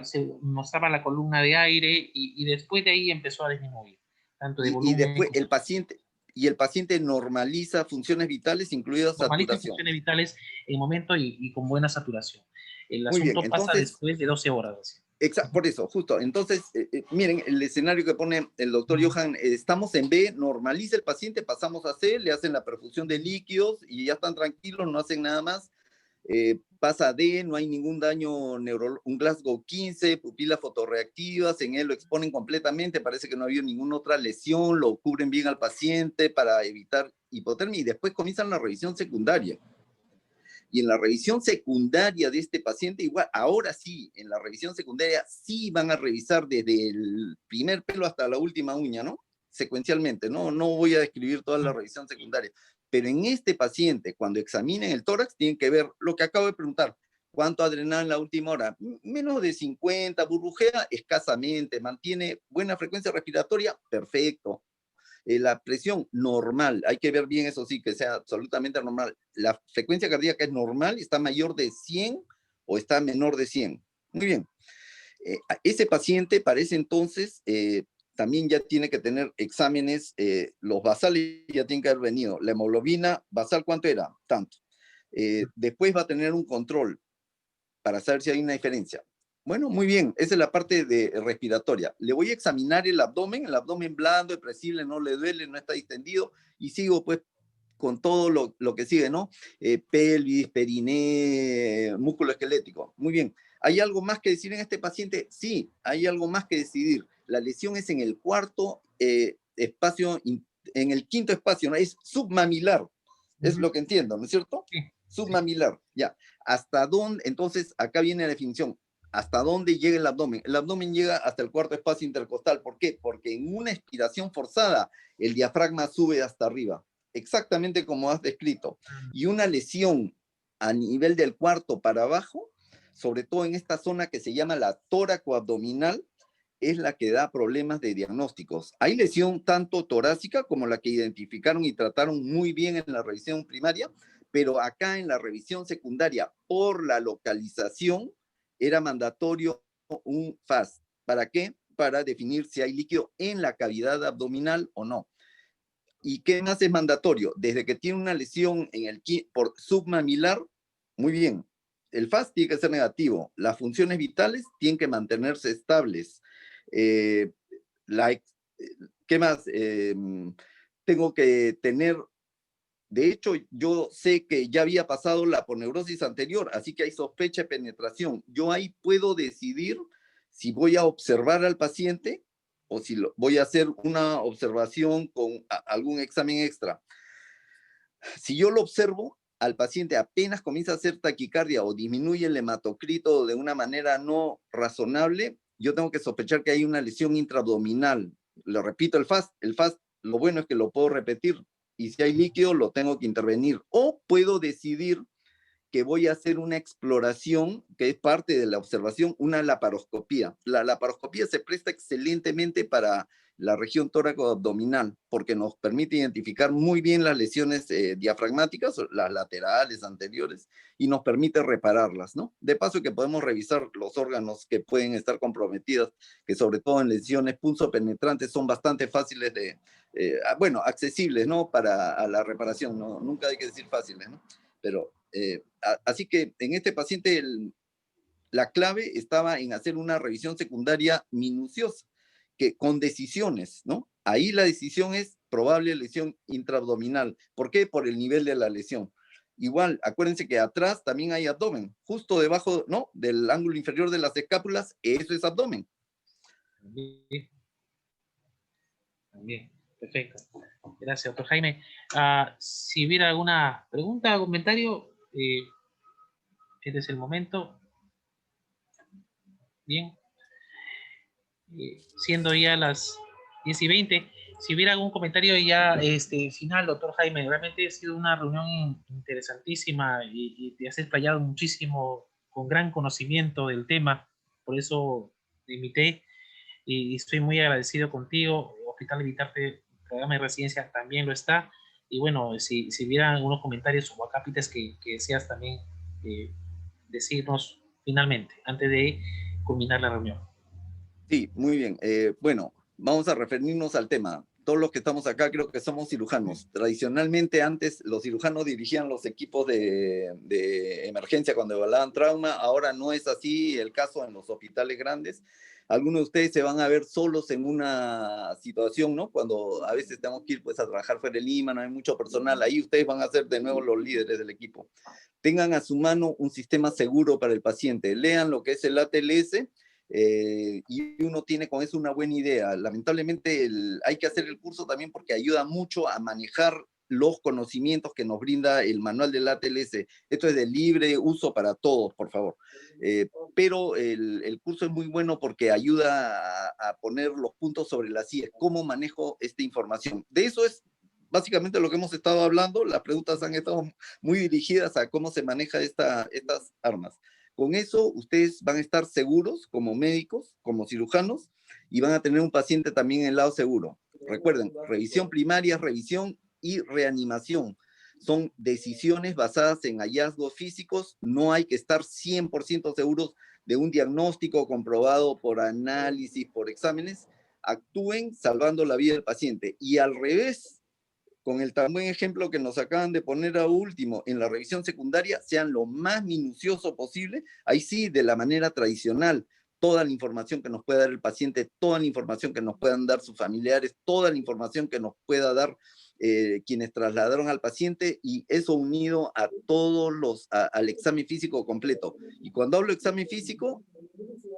se mostraba la columna de aire y después de ahí empezó a disminuir, tanto de volumen y después como... el paciente normaliza funciones vitales, incluida normaliza saturación. funciones vitales en momento y con buena saturación. El Muy bien, asunto pasa entonces, después de 12 horas. Así. Por eso, justo. Entonces, miren, el escenario que pone el doctor Johan, estamos en B, normaliza el paciente, pasamos a C, le hacen la perfusión de líquidos y ya están tranquilos, no hacen nada más. Pasa a D, no hay ningún daño neurológico, un Glasgow 15, pupilas fotorreactivas, en él lo exponen completamente, parece que no ha habido ninguna otra lesión, lo cubren bien al paciente para evitar hipotermia y después comienzan la revisión secundaria. Y en la revisión secundaria de este paciente, igual, ahora sí, en la revisión secundaria sí van a revisar desde el primer pelo hasta la última uña, ¿no? Secuencialmente, no voy a describir toda la revisión secundaria. Pero en este paciente, cuando examinen el tórax, tienen que ver lo que acabo de preguntar. ¿Cuánto ha drenado en la última hora? Menos de 50, burbujea escasamente, mantiene buena frecuencia respiratoria, perfecto. La presión normal, hay que ver bien eso sí, que sea absolutamente normal. La frecuencia cardíaca es normal, está mayor de 100 o está menor de 100. Muy bien. Ese paciente para ese entonces también ya tiene que tener exámenes, los basales ya tienen que haber venido. La hemoglobina basal, ¿cuánto era? Tanto. Después va a tener un control para saber si hay una diferencia. Bueno, muy bien, esa es la parte de respiratoria. Le voy a examinar el abdomen blando, depresible, no le duele, no está distendido, y sigo pues con todo lo que sigue, ¿no? Pelvis, periné, músculo esquelético. Muy bien. ¿Hay algo más que decir en este paciente? Sí, hay algo más que decidir. La lesión es en el cuarto espacio, en el quinto espacio, ¿no? Es submamilar. Es lo que entiendo, ¿no es cierto? Sí. Submamilar, ya. ¿Hasta dónde? Entonces, acá viene la definición. ¿Hasta dónde llega el abdomen? El abdomen llega hasta el cuarto espacio intercostal. ¿Por qué? Porque en una expiración forzada, el diafragma sube hasta arriba, exactamente como has descrito. Y una lesión a nivel del cuarto para abajo, sobre todo en esta zona que se llama la tóraco-abdominal, es la que da problemas de diagnósticos. Hay lesión tanto torácica como la que identificaron y trataron muy bien en la revisión primaria, pero acá en la revisión secundaria, por la localización, era mandatorio un FAST. ¿Para qué? Para definir si hay líquido en la cavidad abdominal o no. ¿Y qué más es mandatorio? Desde que tiene una lesión por submamilar, muy bien, el FAST tiene que ser negativo, las funciones vitales tienen que mantenerse estables. ¿Qué más? Tengo que tener, de hecho, yo sé que ya había pasado la aponeurosis anterior, así que hay sospecha de penetración. Yo ahí puedo decidir si voy a observar al paciente o si voy a hacer una observación con algún examen extra. Si yo lo observo, al paciente apenas comienza a hacer taquicardia o disminuye el hematocrito de una manera no razonable, yo tengo que sospechar que hay una lesión intraabdominal. Lo repito, el FAST, lo bueno es que lo puedo repetir, y si hay líquido lo tengo que intervenir. O puedo decidir que voy a hacer una exploración, que es parte de la observación, una laparoscopía. La laparoscopía se presta excelentemente para la región tóraco-abdominal, porque nos permite identificar muy bien las lesiones diafragmáticas, las laterales, anteriores, y nos permite repararlas, ¿no? De paso que podemos revisar los órganos que pueden estar comprometidos, que sobre todo en lesiones punzopenetrantes son bastante fáciles de, accesibles, ¿no? Para la reparación, ¿no? Nunca hay que decir fáciles, ¿no? Pero así que en este paciente la clave estaba en hacer una revisión secundaria minuciosa, que con decisiones, ¿no? Ahí la decisión es probable lesión intraabdominal. ¿Por qué? Por el nivel de la lesión. Igual, acuérdense que atrás también hay abdomen, justo debajo, ¿no?, del ángulo inferior de las escápulas, eso es abdomen. Bien, perfecto. Gracias, doctor Jaime. Si hubiera alguna pregunta o comentario, este es el momento. Bien. Siendo ya las 10:20, si hubiera algún comentario ya final, doctor Jaime, realmente ha sido una reunión interesantísima y te has explayado muchísimo con gran conocimiento del tema, por eso te invité y estoy muy agradecido contigo. Hospital Vitarte, programa de residencia también lo está, y bueno, si hubiera algunos comentarios o acápites que deseas también decirnos finalmente, antes de culminar la reunión. Sí, muy bien. Bueno, vamos a referirnos al tema. Todos los que estamos acá creo que somos cirujanos. Tradicionalmente antes los cirujanos dirigían los equipos de emergencia cuando evaluaban trauma. Ahora no es así el caso en los hospitales grandes. Algunos de ustedes se van a ver solos en una situación, ¿no? Cuando a veces tenemos que ir pues, a trabajar fuera de Lima, no hay mucho personal. Ahí ustedes van a ser de nuevo los líderes del equipo. Tengan a su mano un sistema seguro para el paciente. Lean lo que es el ATLS. Y uno tiene con eso una buena idea. Lamentablemente hay que hacer el curso también porque ayuda mucho a manejar los conocimientos que nos brinda el manual del ATLS. Esto es de libre uso para todos, por favor. Pero el curso es muy bueno porque ayuda a poner los puntos sobre las IES, cómo manejo esta información. De eso es básicamente lo que hemos estado hablando. Las preguntas han estado muy dirigidas a cómo se maneja estas armas. Con eso, ustedes van a estar seguros como médicos, como cirujanos, y van a tener un paciente también en el lado seguro. Recuerden, revisión primaria, revisión y reanimación. Son decisiones basadas en hallazgos físicos. No hay que estar 100% seguros de un diagnóstico comprobado por análisis, por exámenes. Actúen salvando la vida del paciente. Y al revés, con el tan buen ejemplo que nos acaban de poner a último en la revisión secundaria, sean lo más minucioso posible, ahí sí, de la manera tradicional, toda la información que nos pueda dar el paciente, toda la información que nos puedan dar sus familiares, toda la información que nos pueda dar quienes trasladaron al paciente, y eso unido a todos al examen físico completo. Y cuando hablo de examen físico,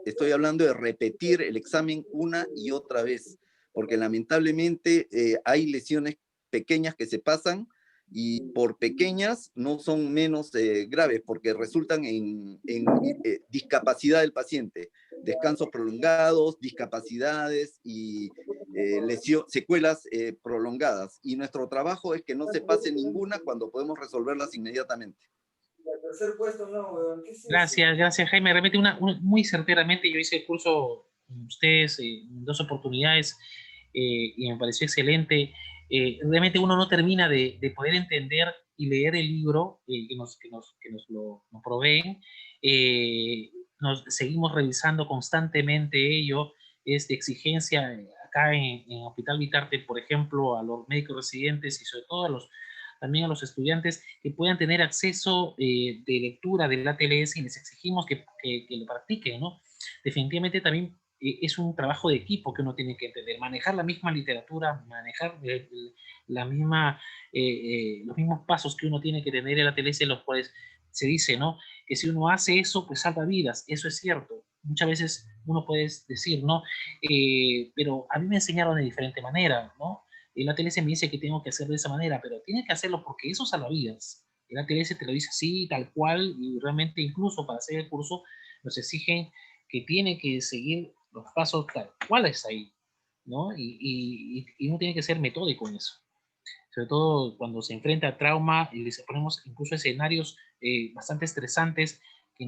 estoy hablando de repetir el examen una y otra vez, porque lamentablemente hay lesiones pequeñas que se pasan, y por pequeñas no son menos graves porque resultan en discapacidad del paciente, descansos prolongados, discapacidades y secuelas prolongadas. Y nuestro trabajo es que no se pase ninguna cuando podemos resolverlas inmediatamente. Gracias Jaime. Realmente muy certeramente yo hice el curso con ustedes en 2 oportunidades y me pareció excelente. Realmente uno no termina de poder entender y leer el libro que nos proveen. Nos seguimos revisando constantemente ello. Es de exigencia acá en Hospital Vitarte, por ejemplo, a los médicos residentes y sobre todo también a los estudiantes que puedan tener acceso de lectura del ATLS, y les exigimos que lo practiquen, ¿no? Definitivamente también es un trabajo de equipo que uno tiene que entender, manejar la misma literatura, manejar los mismos pasos que uno tiene que tener en la ATLS, los cuales se dice, ¿no? Que si uno hace eso, pues salva vidas. Eso es cierto. Muchas veces uno puede decir, ¿no? Pero a mí me enseñaron de diferente manera, ¿no? El ATLS me dice que tengo que hacer de esa manera, pero tiene que hacerlo porque eso salva vidas. El ATLS te lo dice así, tal cual, y realmente incluso para hacer el curso nos exigen que tiene que seguir los pasos tal cuales ahí, ¿no? Y uno tiene que ser metódico en eso. Sobre todo cuando se enfrenta a trauma y les ponemos incluso escenarios bastante estresantes que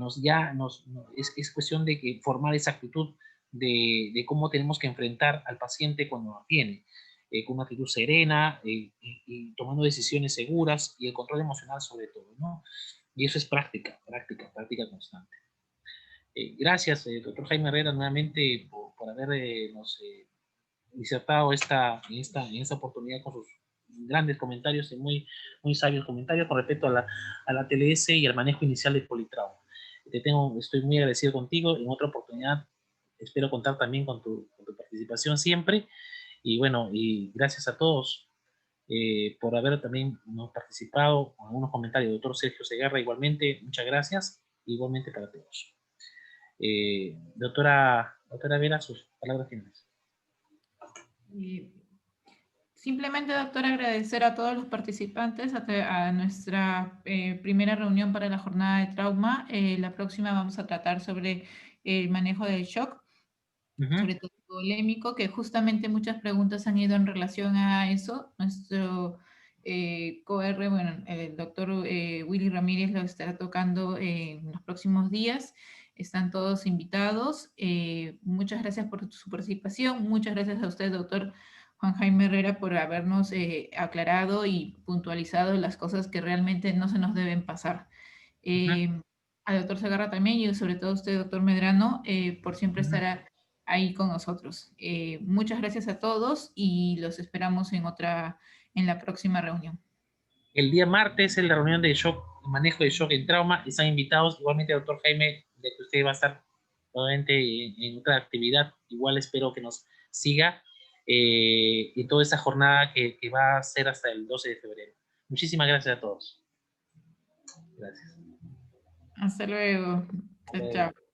es cuestión de que formar esa actitud de cómo tenemos que enfrentar al paciente cuando nos viene. Con una actitud serena y tomando decisiones seguras y el control emocional sobre todo, ¿no? Y eso es práctica constante. Gracias, doctor Jaime Herrera, nuevamente por habernos disertado en esta oportunidad con sus grandes comentarios y muy sabios comentarios con respecto a la TLS y al manejo inicial del politrauma. Estoy muy agradecido contigo. En otra oportunidad espero contar también con tu participación siempre. Y bueno, y gracias a todos por haber también ¿no? participado con algunos comentarios. Doctor Sergio Segarra, igualmente, muchas gracias, igualmente para todos. Doctora Vera, sus palabras finales. Simplemente, doctora, agradecer a todos los participantes a nuestra primera reunión para la jornada de trauma. La próxima vamos a tratar sobre el manejo del shock, sobre todo polémico, que justamente muchas preguntas han ido en relación a eso. Nuestro COR, bueno, el doctor Willy Ramírez lo estará tocando en los próximos días. Están todos invitados. Muchas gracias por su participación. Muchas gracias a usted, doctor Juan Jaime Herrera, por habernos aclarado y puntualizado las cosas que realmente no se nos deben pasar. Al doctor Segarra también, y sobre todo a usted, doctor Medrano, por siempre estar ahí con nosotros. Muchas gracias a todos y los esperamos en la próxima reunión. El día martes es la reunión de shock, manejo de shock en trauma. Están invitados igualmente el doctor Jaime, de que usted va a estar nuevamente en otra actividad. Igual espero que nos siga en toda esa jornada que va a ser hasta el 12 de febrero. Muchísimas gracias a todos. Gracias. Hasta luego. Chao, chao.